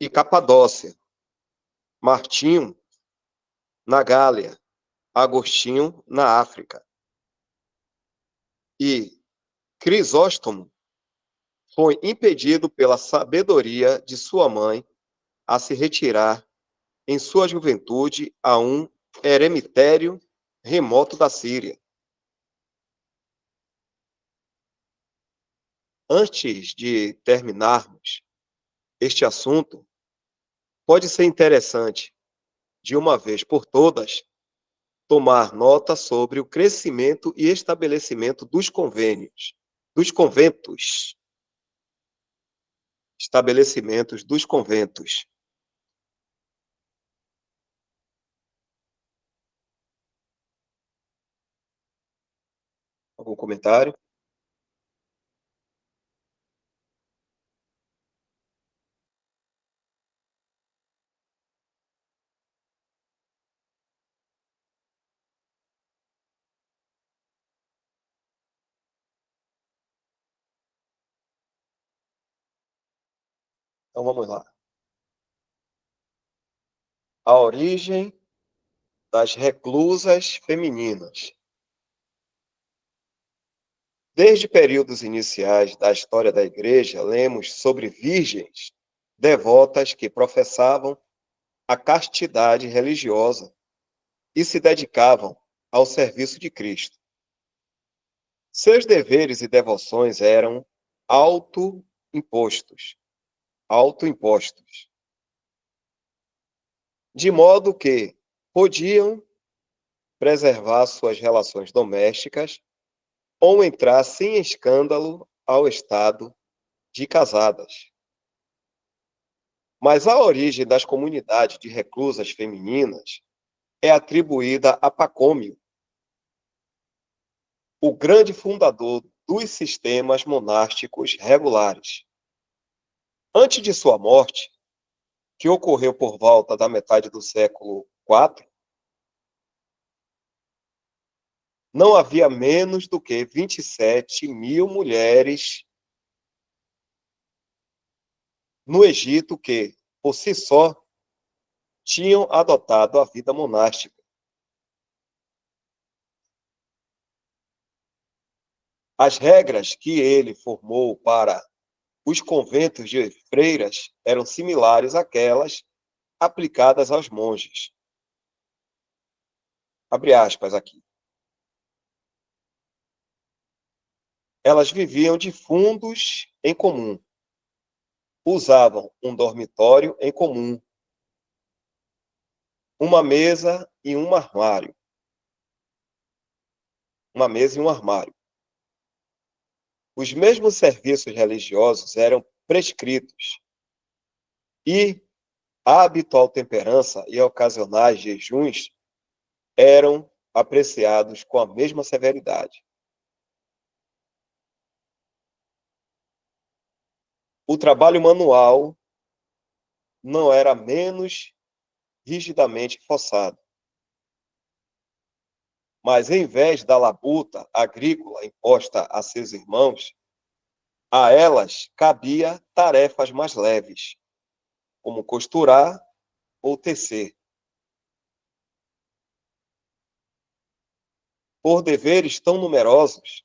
S1: e Capadócia, Martinho na Gália, Agostinho na África. E Crisóstomo foi impedido pela sabedoria de sua mãe a se retirar em sua juventude a um eremitério remoto da Síria. Antes de terminarmos este assunto, pode ser interessante, de uma vez por todas, tomar nota sobre o crescimento e estabelecimento dos convênios, dos conventos, estabelecimentos dos conventos. Algum comentário? Então vamos lá. A origem das reclusas femininas. Desde períodos iniciais da história da Igreja, lemos sobre virgens devotas que professavam a castidade religiosa e se dedicavam ao serviço de Cristo. Seus deveres e devoções eram autoimpostos, de modo que podiam preservar suas relações domésticas ou entrar sem escândalo ao estado de casadas. Mas a origem das comunidades de reclusas femininas é atribuída a Pacômio, o grande fundador dos sistemas monásticos regulares. Antes de sua morte, que ocorreu por volta da metade do século IV, não havia menos do que 27.000 mulheres no Egito que, por si só, tinham adotado a vida monástica. As regras que ele formou para os conventos de freiras eram similares àquelas aplicadas aos monges. Abre aspas aqui. Elas viviam de fundos em comum. Usavam um dormitório em comum, uma mesa e um armário. Uma mesa e um armário. Os mesmos serviços religiosos eram prescritos e a habitual temperança e ocasionais jejuns eram apreciados com a mesma severidade. O trabalho manual não era menos rigidamente forçado. Mas, em vez da labuta agrícola imposta a seus irmãos, a elas cabia tarefas mais leves, como costurar ou tecer. por deveres tão numerosos,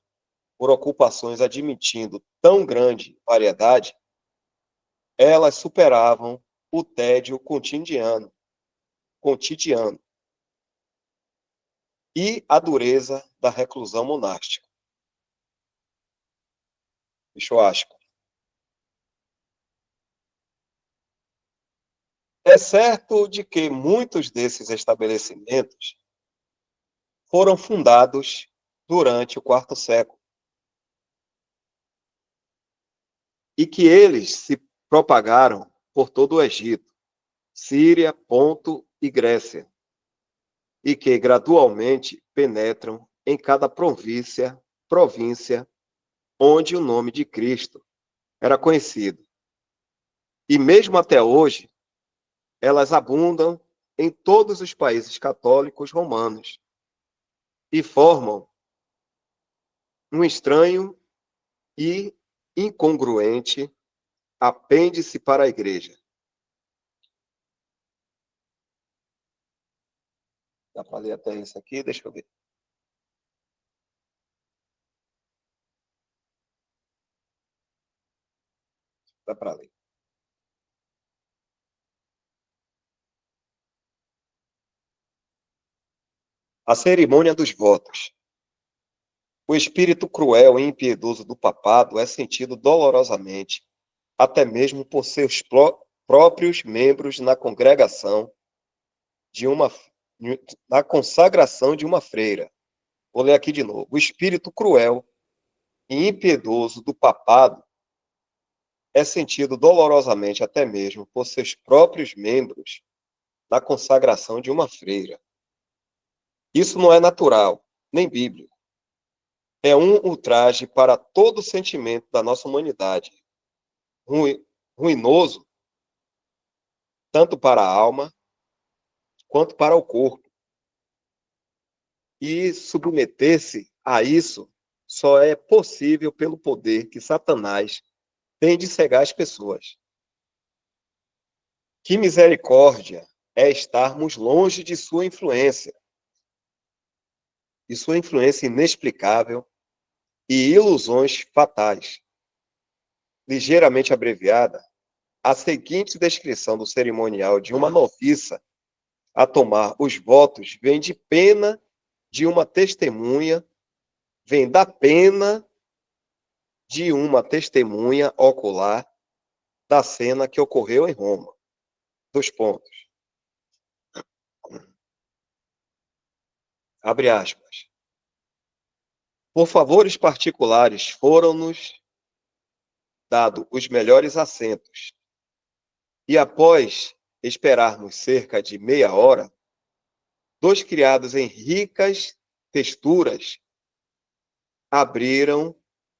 S1: por ocupações admitindo tão grande variedade, elas superavam o tédio cotidiano e a dureza da reclusão monástica. Fecho aspas. É certo de que muitos desses estabelecimentos foram fundados durante o quarto século e que eles se propagaram por todo o Egito, Síria, Ponto e Grécia, e que gradualmente penetram em cada província onde o nome de Cristo era conhecido. E mesmo até hoje, elas abundam em todos os países católicos romanos e formam um estranho e incongruente apêndice para a igreja. Dá para ler até isso aqui? Deixa eu ver. Dá para ler. A cerimônia dos votos. O espírito cruel e impiedoso do papado é sentido dolorosamente, até mesmo por seus próprios membros na congregação na consagração de uma freira. Vou ler aqui de novo. O espírito cruel e impiedoso do papado é sentido dolorosamente até mesmo por seus próprios membros na consagração de uma freira. Isso não é natural, nem bíblico. É um ultraje para todo o sentimento da nossa humanidade, ruinoso tanto para a alma quanto para o corpo. E submeter-se a isso só é possível pelo poder que Satanás tem de cegar as pessoas. Que misericórdia é estarmos longe de sua influência inexplicável e ilusões fatais. Ligeiramente abreviada, a seguinte descrição do cerimonial de uma noviça a tomar os votos vem da pena de uma testemunha ocular da cena que ocorreu em Roma. 2 pontos. Abre aspas. Por favores particulares foram-nos dados os melhores assentos. E após esperarmos cerca de meia hora, 2 criados em ricas texturas abriram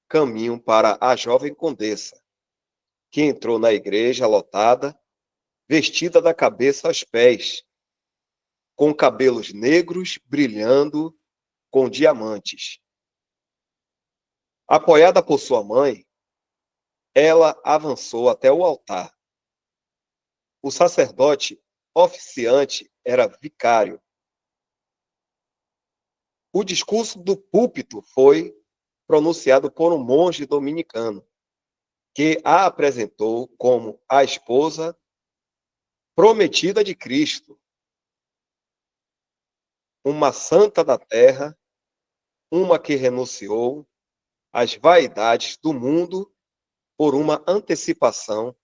S1: caminho para a jovem condessa, que entrou na igreja lotada, vestida da cabeça aos pés, com cabelos negros brilhando com diamantes. Apoiada por sua mãe, ela avançou até o altar. O sacerdote oficiante era vicário. O discurso do púlpito foi pronunciado por um monge dominicano, que a apresentou como a esposa prometida de Cristo, uma santa da terra, uma que renunciou às vaidades do mundo por uma antecipação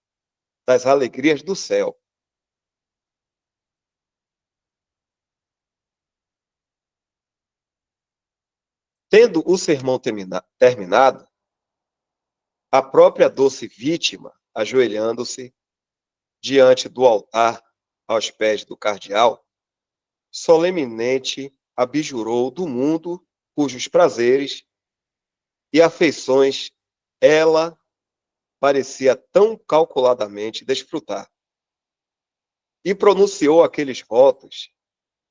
S1: das alegrias do céu. Tendo o sermão terminado, a própria doce vítima, ajoelhando-se diante do altar aos pés do cardeal, solenemente abjurou do mundo cujos prazeres e afeições ela parecia tão calculadamente desfrutar. E pronunciou aqueles votos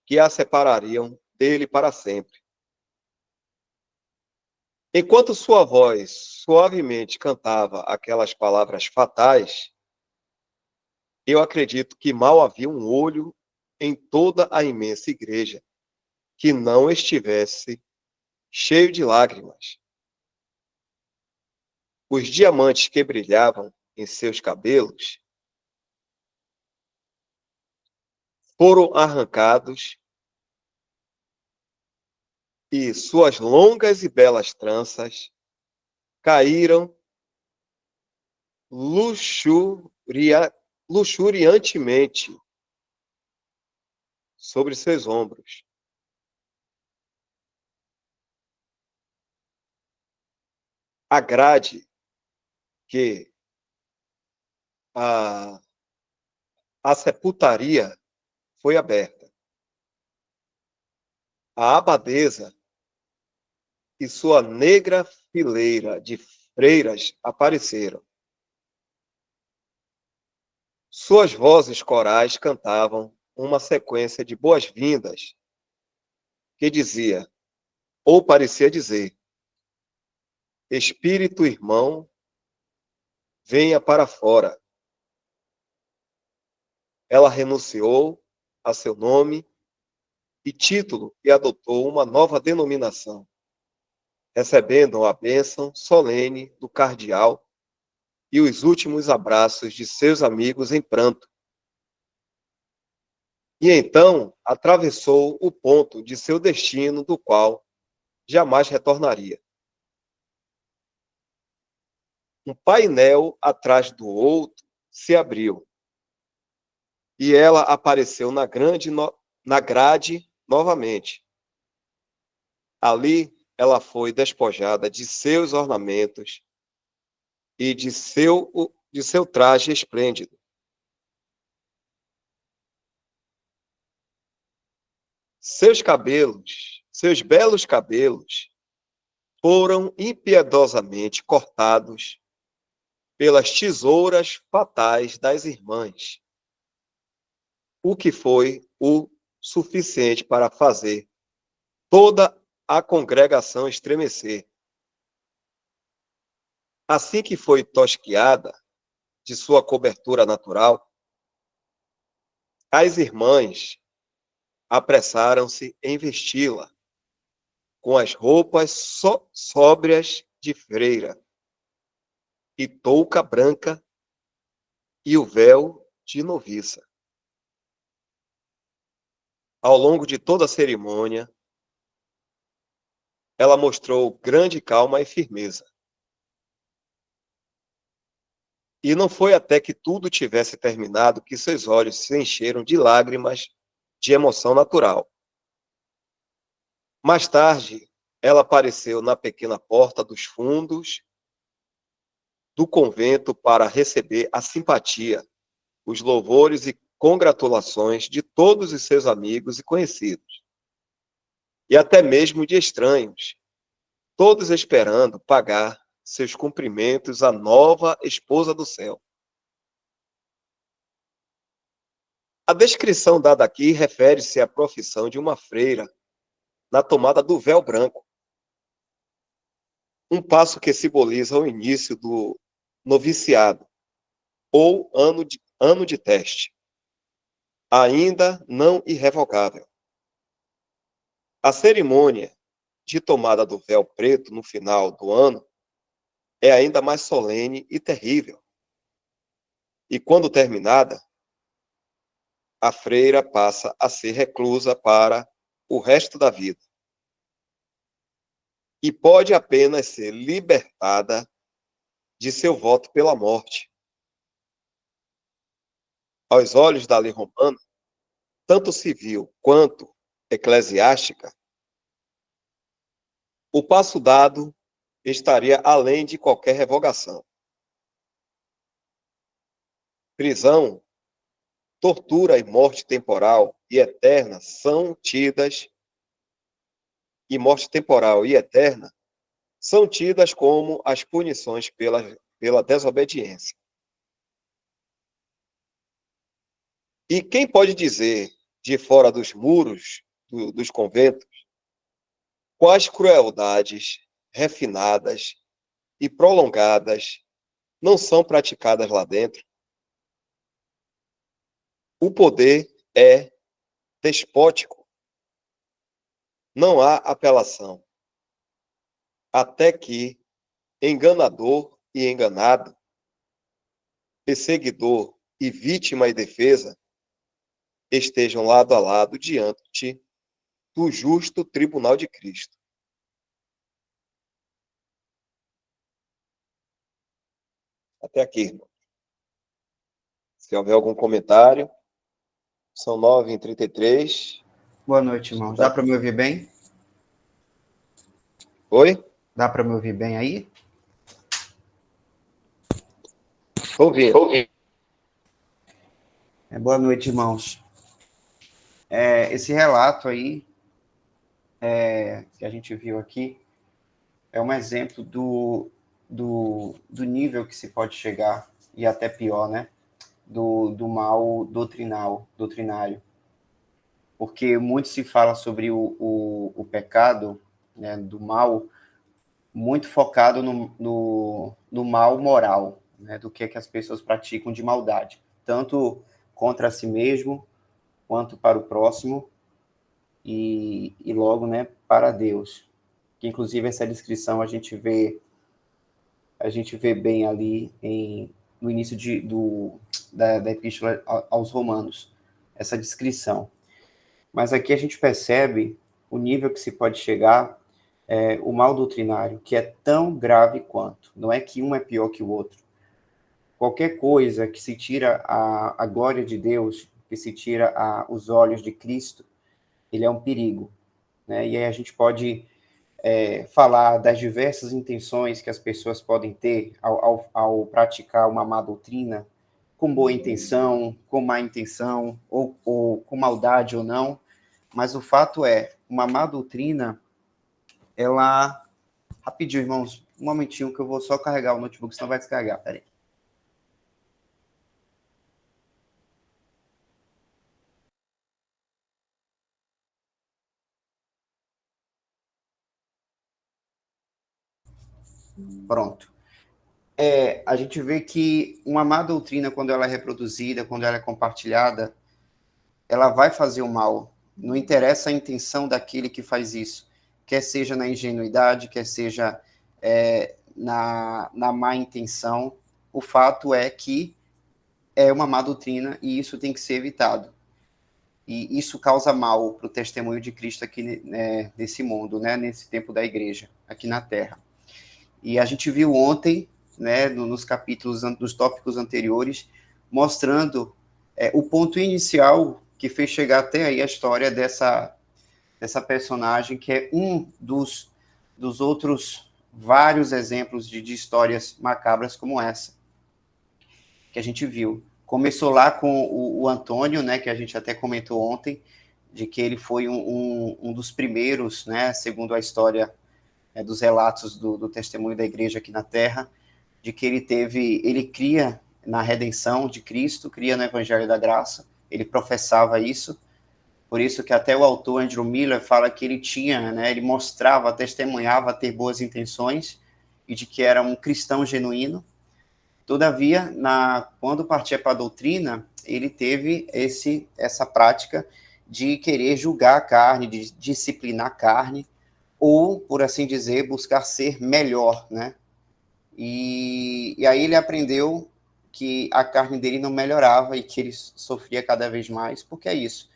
S1: que a separariam dele para sempre. Enquanto sua voz suavemente cantava aquelas palavras fatais, eu acredito que mal havia um olho em toda a imensa igreja que não estivesse cheio de lágrimas. Os diamantes que brilhavam em seus cabelos foram arrancados e suas longas e belas tranças caíram luxuriantemente sobre seus ombros. A grade que a sepultaria foi aberta. A abadesa e sua negra fileira de freiras apareceram. Suas vozes corais cantavam uma sequência de boas-vindas que dizia, ou parecia dizer, Espírito irmão, venha para fora. Ela renunciou a seu nome e título e adotou uma nova denominação, recebendo a bênção solene do cardeal e os últimos abraços de seus amigos em pranto. E então atravessou o ponto de seu destino, do qual jamais retornaria. Um painel atrás do outro se abriu, e ela apareceu na grade novamente. Ali ela foi despojada de seus ornamentos e de seu traje esplêndido. Seus belos cabelos, foram impiedosamente cortados pelas tesouras fatais das irmãs, o que foi o suficiente para fazer toda a congregação estremecer. Assim que foi tosquiada de sua cobertura natural, as irmãs apressaram-se em vesti-la com as roupas sóbrias de freira, e touca branca e o véu de noviça. Ao longo de toda a cerimônia, ela mostrou grande calma e firmeza. E não foi até que tudo tivesse terminado que seus olhos se encheram de lágrimas de emoção natural. Mais tarde, ela apareceu na pequena porta dos fundos do convento para receber a simpatia, os louvores e congratulações de todos os seus amigos e conhecidos, e até mesmo de estranhos, todos esperando pagar seus cumprimentos à nova esposa do céu. A descrição dada aqui refere-se à profissão de uma freira na tomada do véu branco, um passo que simboliza o início do noviciado, ou ano de teste, ainda não irrevogável. A cerimônia de tomada do véu preto no final do ano é ainda mais solene e terrível. E quando terminada, a freira passa a ser reclusa para o resto da vida. E pode apenas ser libertada de seu voto pela morte. Aos olhos da lei romana, tanto civil quanto eclesiástica, o passo dado estaria além de qualquer revogação. Prisão, tortura e morte temporal e eterna são tidas, e morte temporal e eterna são tidas como as punições pela desobediência. E quem pode dizer, de fora dos muros dos conventos, quais crueldades refinadas e prolongadas não são praticadas lá dentro? O poder é despótico. Não há apelação. até que enganador e enganado, perseguidor e vítima e defesa estejam lado a lado diante do justo tribunal de Cristo. Até aqui, irmão. Se houver algum comentário, são 9h33.
S6: Boa noite, irmãos. Dá para me ouvir bem?
S1: Oi?
S6: Dá para me ouvir bem aí?
S1: Ouvindo.
S6: Boa noite, irmãos. Esse relato aí que a gente viu aqui é um exemplo do nível que se pode chegar, e até pior, né? Do mal doutrinário. Porque muito se fala sobre o pecado, né, do mal, muito focado no mal moral, né, do que as pessoas praticam de maldade, tanto contra si mesmo, quanto para o próximo, e logo, né, para Deus. Que inclusive essa descrição a gente vê bem ali no início da epístola aos Romanos, essa descrição. Mas aqui a gente percebe o nível que se pode chegar, o mal doutrinário, que é tão grave quanto. Não é que um é pior que o outro. Qualquer coisa que se tira a glória de Deus, que se tira os olhos de Cristo, ele é um perigo, né? E aí a gente pode falar das diversas intenções que as pessoas podem ter ao praticar uma má doutrina, com boa intenção, com má intenção, ou com maldade ou não. Mas o fato é, uma má doutrina, ela... Rapidinho, irmãos, um momentinho que eu vou só carregar o notebook, senão vai descarregar, peraí. Pronto. A gente vê que uma má doutrina, quando ela é reproduzida, quando ela é compartilhada, ela vai fazer o mal. Não interessa a intenção daquele que faz isso, quer seja na ingenuidade, quer seja na má intenção. O fato é que é uma má doutrina e isso tem que ser evitado. E isso causa mal para o testemunho de Cristo aqui nesse mundo, né, nesse tempo da igreja, aqui na Terra. E a gente viu ontem, né, nos capítulos, dos tópicos anteriores, mostrando o ponto inicial que fez chegar até aí a história dessa personagem, que é um dos outros vários exemplos de histórias macabras como essa, que a gente viu. Começou lá com o Antônio, né, que a gente até comentou ontem, de que ele foi um dos primeiros, né, segundo a história dos relatos do testemunho da igreja aqui na Terra, de que ele cria na redenção de Cristo, cria no Evangelho da Graça, ele professava isso, por isso que até o autor Andrew Miller fala que ele tinha, né, ele mostrava, testemunhava ter boas intenções, e de que era um cristão genuíno. Todavia, quando partia para a doutrina, ele teve essa prática de querer julgar a carne, de disciplinar a carne, ou, por assim dizer, buscar ser melhor, né? E aí ele aprendeu que a carne dele não melhorava e que ele sofria cada vez mais, porque é isso.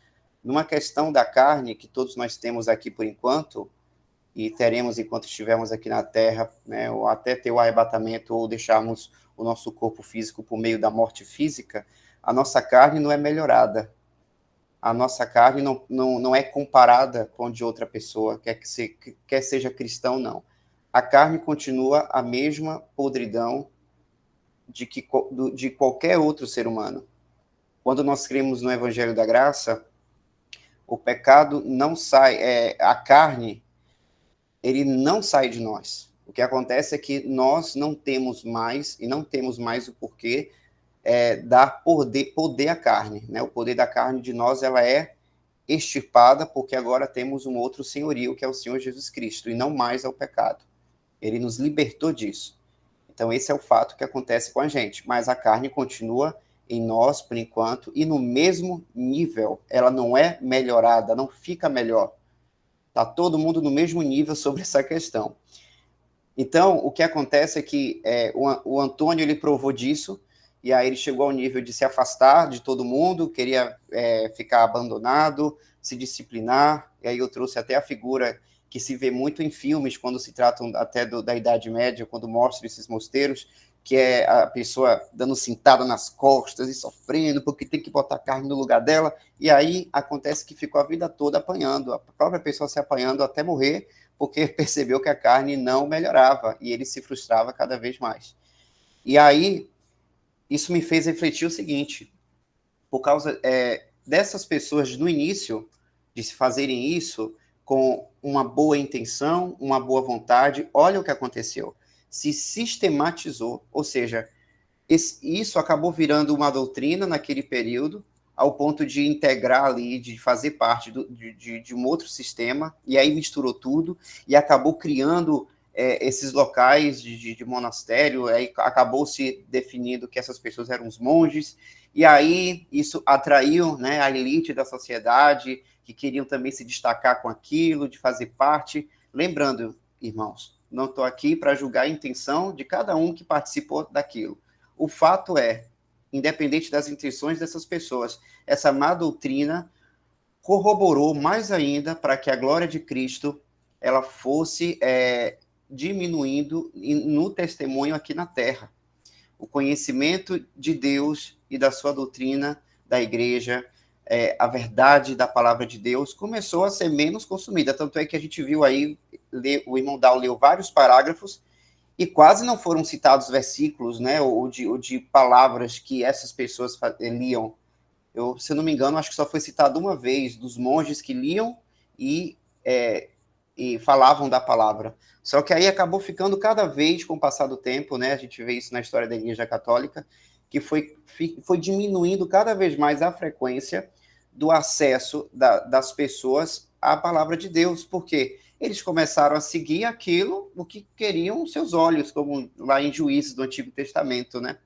S6: Numa questão da carne, que todos nós temos aqui por enquanto, e teremos enquanto estivermos aqui na Terra, né, ou até ter o arrebatamento, ou deixarmos o nosso corpo físico por meio da morte física, a nossa carne não é melhorada. A nossa carne não é comparada com a de outra pessoa, quer seja cristão, não. A carne continua a mesma podridão de qualquer outro ser humano. Quando nós cremos no Evangelho da Graça, o pecado não sai, a carne, ele não sai de nós. O que acontece é que nós não temos mais, e não temos mais o porquê dar poder à carne, né? O poder da carne de nós, ela é extirpada, porque agora temos um outro senhorio, que é o Senhor Jesus Cristo, e não mais ao pecado. Ele nos libertou disso. Então, esse é o fato que acontece com a gente, mas a carne continua em nós, por enquanto, e no mesmo nível, ela não é melhorada, não fica melhor. Está todo mundo no mesmo nível sobre essa questão. Então, o que acontece é que o Antônio, ele provou disso, e aí ele chegou ao nível de se afastar de todo mundo, queria ficar abandonado, se disciplinar, e aí eu trouxe até a figura que se vê muito em filmes, quando se tratam até da Idade Média, quando mostram esses mosteiros, que é a pessoa dando cintada nas costas e sofrendo, porque tem que botar carne no lugar dela, e aí acontece que ficou a vida toda apanhando, a própria pessoa se apanhando até morrer, porque percebeu que a carne não melhorava, e ele se frustrava cada vez mais. E aí, isso me fez refletir o seguinte, por causa dessas pessoas no início, de se fazerem isso com uma boa intenção, uma boa vontade, olha o que aconteceu. Se sistematizou, ou seja, isso acabou virando uma doutrina naquele período, ao ponto de integrar ali, de fazer parte de um outro sistema, e aí misturou tudo, e acabou criando esses locais de monastério, aí acabou se definindo que essas pessoas eram os monges, e aí isso atraiu, né, a elite da sociedade, que queriam também se destacar com aquilo, de fazer parte. Lembrando, irmãos, não estou aqui para julgar a intenção de cada um que participou daquilo. O fato é, independente das intenções dessas pessoas, essa má doutrina corroborou mais ainda para que a glória de Cristo ela fosse diminuindo no testemunho aqui na Terra. O conhecimento de Deus e da sua doutrina, da igreja, a verdade da palavra de Deus começou a ser menos consumida. Tanto é que a gente viu aí, o irmão Dal leu vários parágrafos e quase não foram citados versículos, né, ou de palavras que essas pessoas liam. Se eu não me engano, acho que só foi citado uma vez, dos monges que liam e falavam da palavra. Só que aí acabou ficando cada vez, com o passar do tempo, né, a gente vê isso na história da Igreja Católica, que foi diminuindo cada vez mais a frequência do acesso das pessoas à palavra de Deus, porque eles começaram a seguir aquilo, o que queriam seus olhos, como lá em Juízes do Antigo Testamento, né?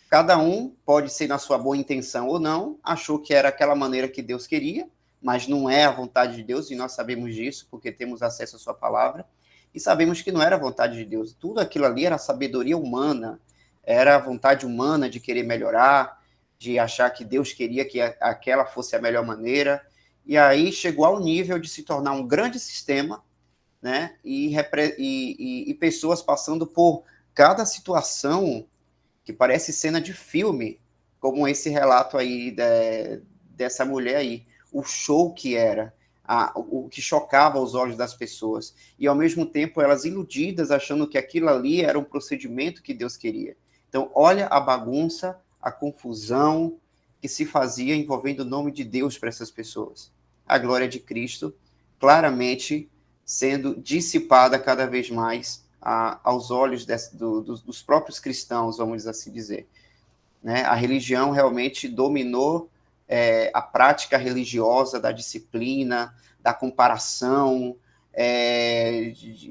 S6: Cada um, pode ser na sua boa intenção ou não, achou que era aquela maneira que Deus queria, mas não é a vontade de Deus, e nós sabemos disso, porque temos acesso à sua palavra, e sabemos que não era a vontade de Deus. Tudo aquilo ali era sabedoria humana, era a vontade humana de querer melhorar, de achar que Deus queria que aquela fosse a melhor maneira, e aí chegou ao nível de se tornar um grande sistema, né? E pessoas passando por cada situação que parece cena de filme, como esse relato aí dessa mulher aí, o show que era, o que chocava os olhos das pessoas, e ao mesmo tempo elas iludidas, achando que aquilo ali era um procedimento que Deus queria. Então, olha a bagunça, a confusão que se fazia envolvendo o nome de Deus para essas pessoas. A glória de Cristo, claramente, sendo dissipada cada vez mais aos olhos dos próprios cristãos, vamos assim dizer. Né? A religião realmente dominou a prática religiosa da disciplina, da comparação,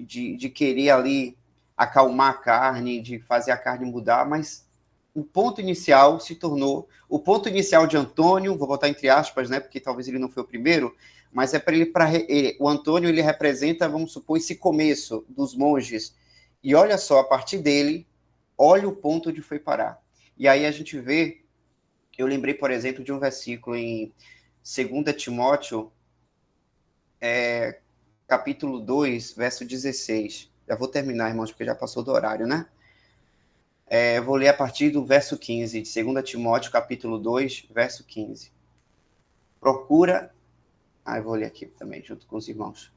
S6: de querer ali acalmar a carne, de fazer a carne mudar, mas o ponto inicial se tornou, o ponto inicial de Antônio, vou botar entre aspas, né, porque talvez ele não foi o primeiro, mas é o Antônio, ele representa, vamos supor, esse começo dos monges, e olha só, a partir dele, olha o ponto onde foi parar. E aí a gente vê, eu lembrei, por exemplo, de um versículo em 2 Timóteo, capítulo 2, verso 16. Já vou terminar, irmãos, porque já passou do horário, né? Vou ler a partir do verso 15, de 2 Timóteo, capítulo 2, verso 15. Procura... eu vou ler aqui também, junto com os irmãos.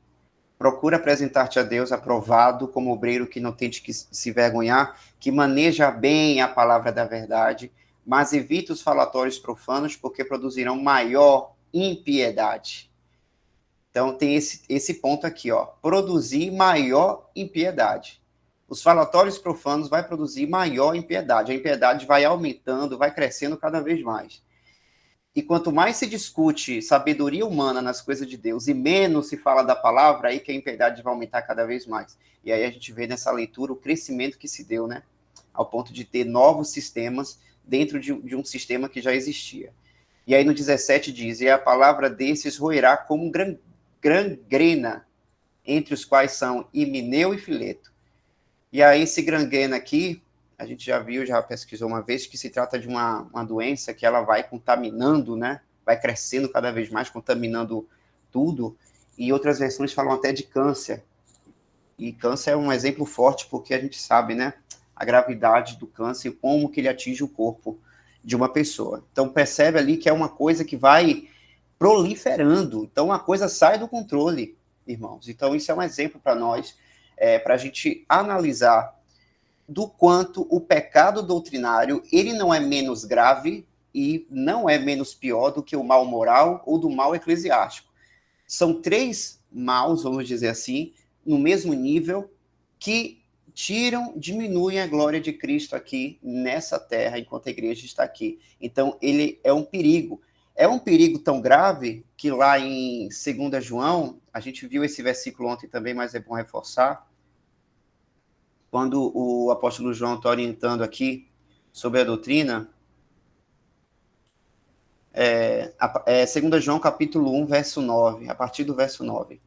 S6: Procura apresentar-te a Deus aprovado, como obreiro que não tente que se vergonhar, que maneja bem a palavra da verdade, mas evita os falatórios profanos, porque produzirão maior impiedade. Então, tem esse ponto aqui, ó, produzir maior impiedade. Os falatórios profanos vai produzir maior impiedade. A impiedade vai aumentando, vai crescendo cada vez mais. E quanto mais se discute sabedoria humana nas coisas de Deus e menos se fala da palavra, aí que a impiedade vai aumentar cada vez mais. E aí a gente vê nessa leitura o crescimento que se deu, né? Ao ponto de ter novos sistemas dentro de um sistema que já existia. E aí no 17 diz, e a palavra desses roerá como gangrena, entre os quais são Himeneu e Fileto. E aí, esse gangrena aqui, a gente já viu, já pesquisou uma vez, que se trata de uma doença que ela vai contaminando, né? Vai crescendo cada vez mais, contaminando tudo. E outras versões falam até de câncer. E câncer é um exemplo forte, porque a gente sabe, né? A gravidade do câncer e como que ele atinge o corpo de uma pessoa. Então, percebe ali que é uma coisa que vai proliferando. Então, a coisa sai do controle, irmãos. Então, isso é um exemplo para nós, para a gente analisar do quanto o pecado doutrinário, ele não é menos grave e não é menos pior do que o mal moral ou do mal eclesiástico. São três maus, vamos dizer assim, no mesmo nível, que diminuem a glória de Cristo aqui nessa terra, enquanto a igreja está aqui. Então, ele é um perigo. É um perigo tão grave que lá em 2 João, a gente viu esse versículo ontem também, mas é bom reforçar, quando o apóstolo João está orientando aqui sobre a doutrina, 2 João capítulo 1, verso 9, a partir do verso 9.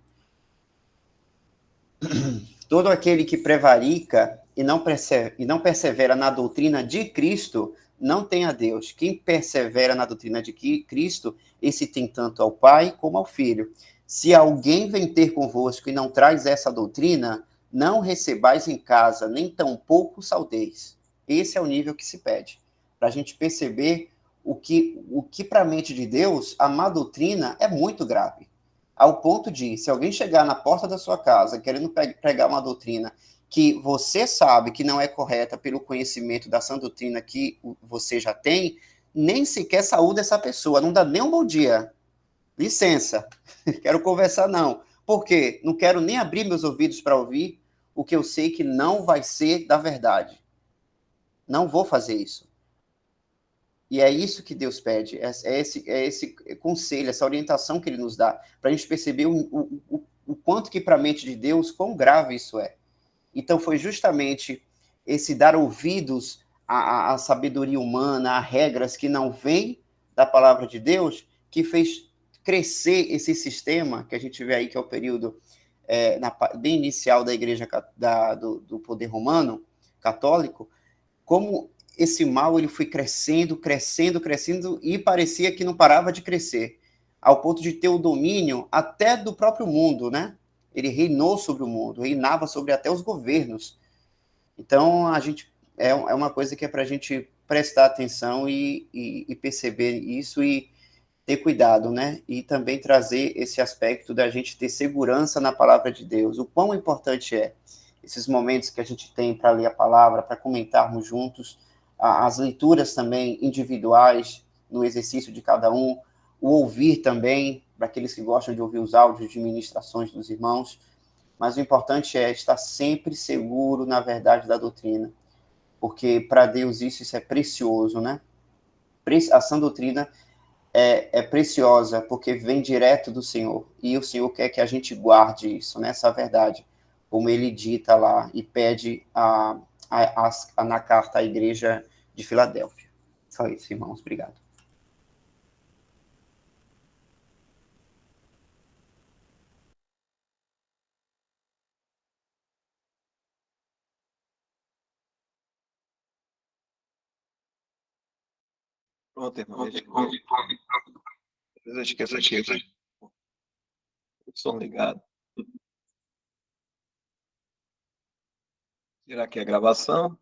S6: Todo aquele que prevarica e não persevera na doutrina de Cristo, não tem a Deus. Quem persevera na doutrina de Cristo, esse tem tanto ao Pai como ao Filho. Se alguém vem ter convosco e não traz essa doutrina, não recebais em casa, nem tampouco saudeis. Esse é o nível que se pede. Para a gente perceber o que para a mente de Deus, a má doutrina é muito grave. Ao ponto de, se alguém chegar na porta da sua casa querendo pregar uma doutrina que você sabe que não é correta pelo conhecimento da sã doutrina que você já tem, nem sequer saúda essa pessoa, não dá nem um bom dia. Licença, quero conversar não. Por quê? Não quero nem abrir meus ouvidos para ouvir o que eu sei que não vai ser da verdade. Não vou fazer isso. E é isso que Deus pede, é esse conselho, essa orientação que ele nos dá, para a gente perceber o quanto que para a mente de Deus, quão grave isso é. Então foi justamente esse dar ouvidos à sabedoria humana, a regras que não vêm da palavra de Deus, que fez crescer esse sistema, que a gente vê aí que é o período bem inicial da igreja do poder romano, católico, como esse mal ele foi crescendo, crescendo, crescendo, e parecia que não parava de crescer, ao ponto de ter o domínio até do próprio mundo, né? Ele reinou sobre o mundo, reinava sobre até os governos. Então, a gente é uma coisa que é para a gente prestar atenção e perceber isso e ter cuidado, né? E também trazer esse aspecto da gente ter segurança na palavra de Deus. O quão importante é esses momentos que a gente tem para ler a palavra, para comentarmos juntos, as leituras também individuais, no exercício de cada um, o ouvir também, para aqueles que gostam de ouvir os áudios de ministrações dos irmãos, mas o importante é estar sempre seguro na verdade da doutrina, porque para Deus isso é precioso, né? A sã doutrina é preciosa, porque vem direto do Senhor, e o Senhor quer que a gente guarde isso, né? Essa verdade, como ele dita lá e pede na carta à igreja de Filadélfia. Só isso, irmãos. Obrigado.
S1: Pronto, irmão. Eu esqueço aqui. Som ligado. Tirar aqui a gravação.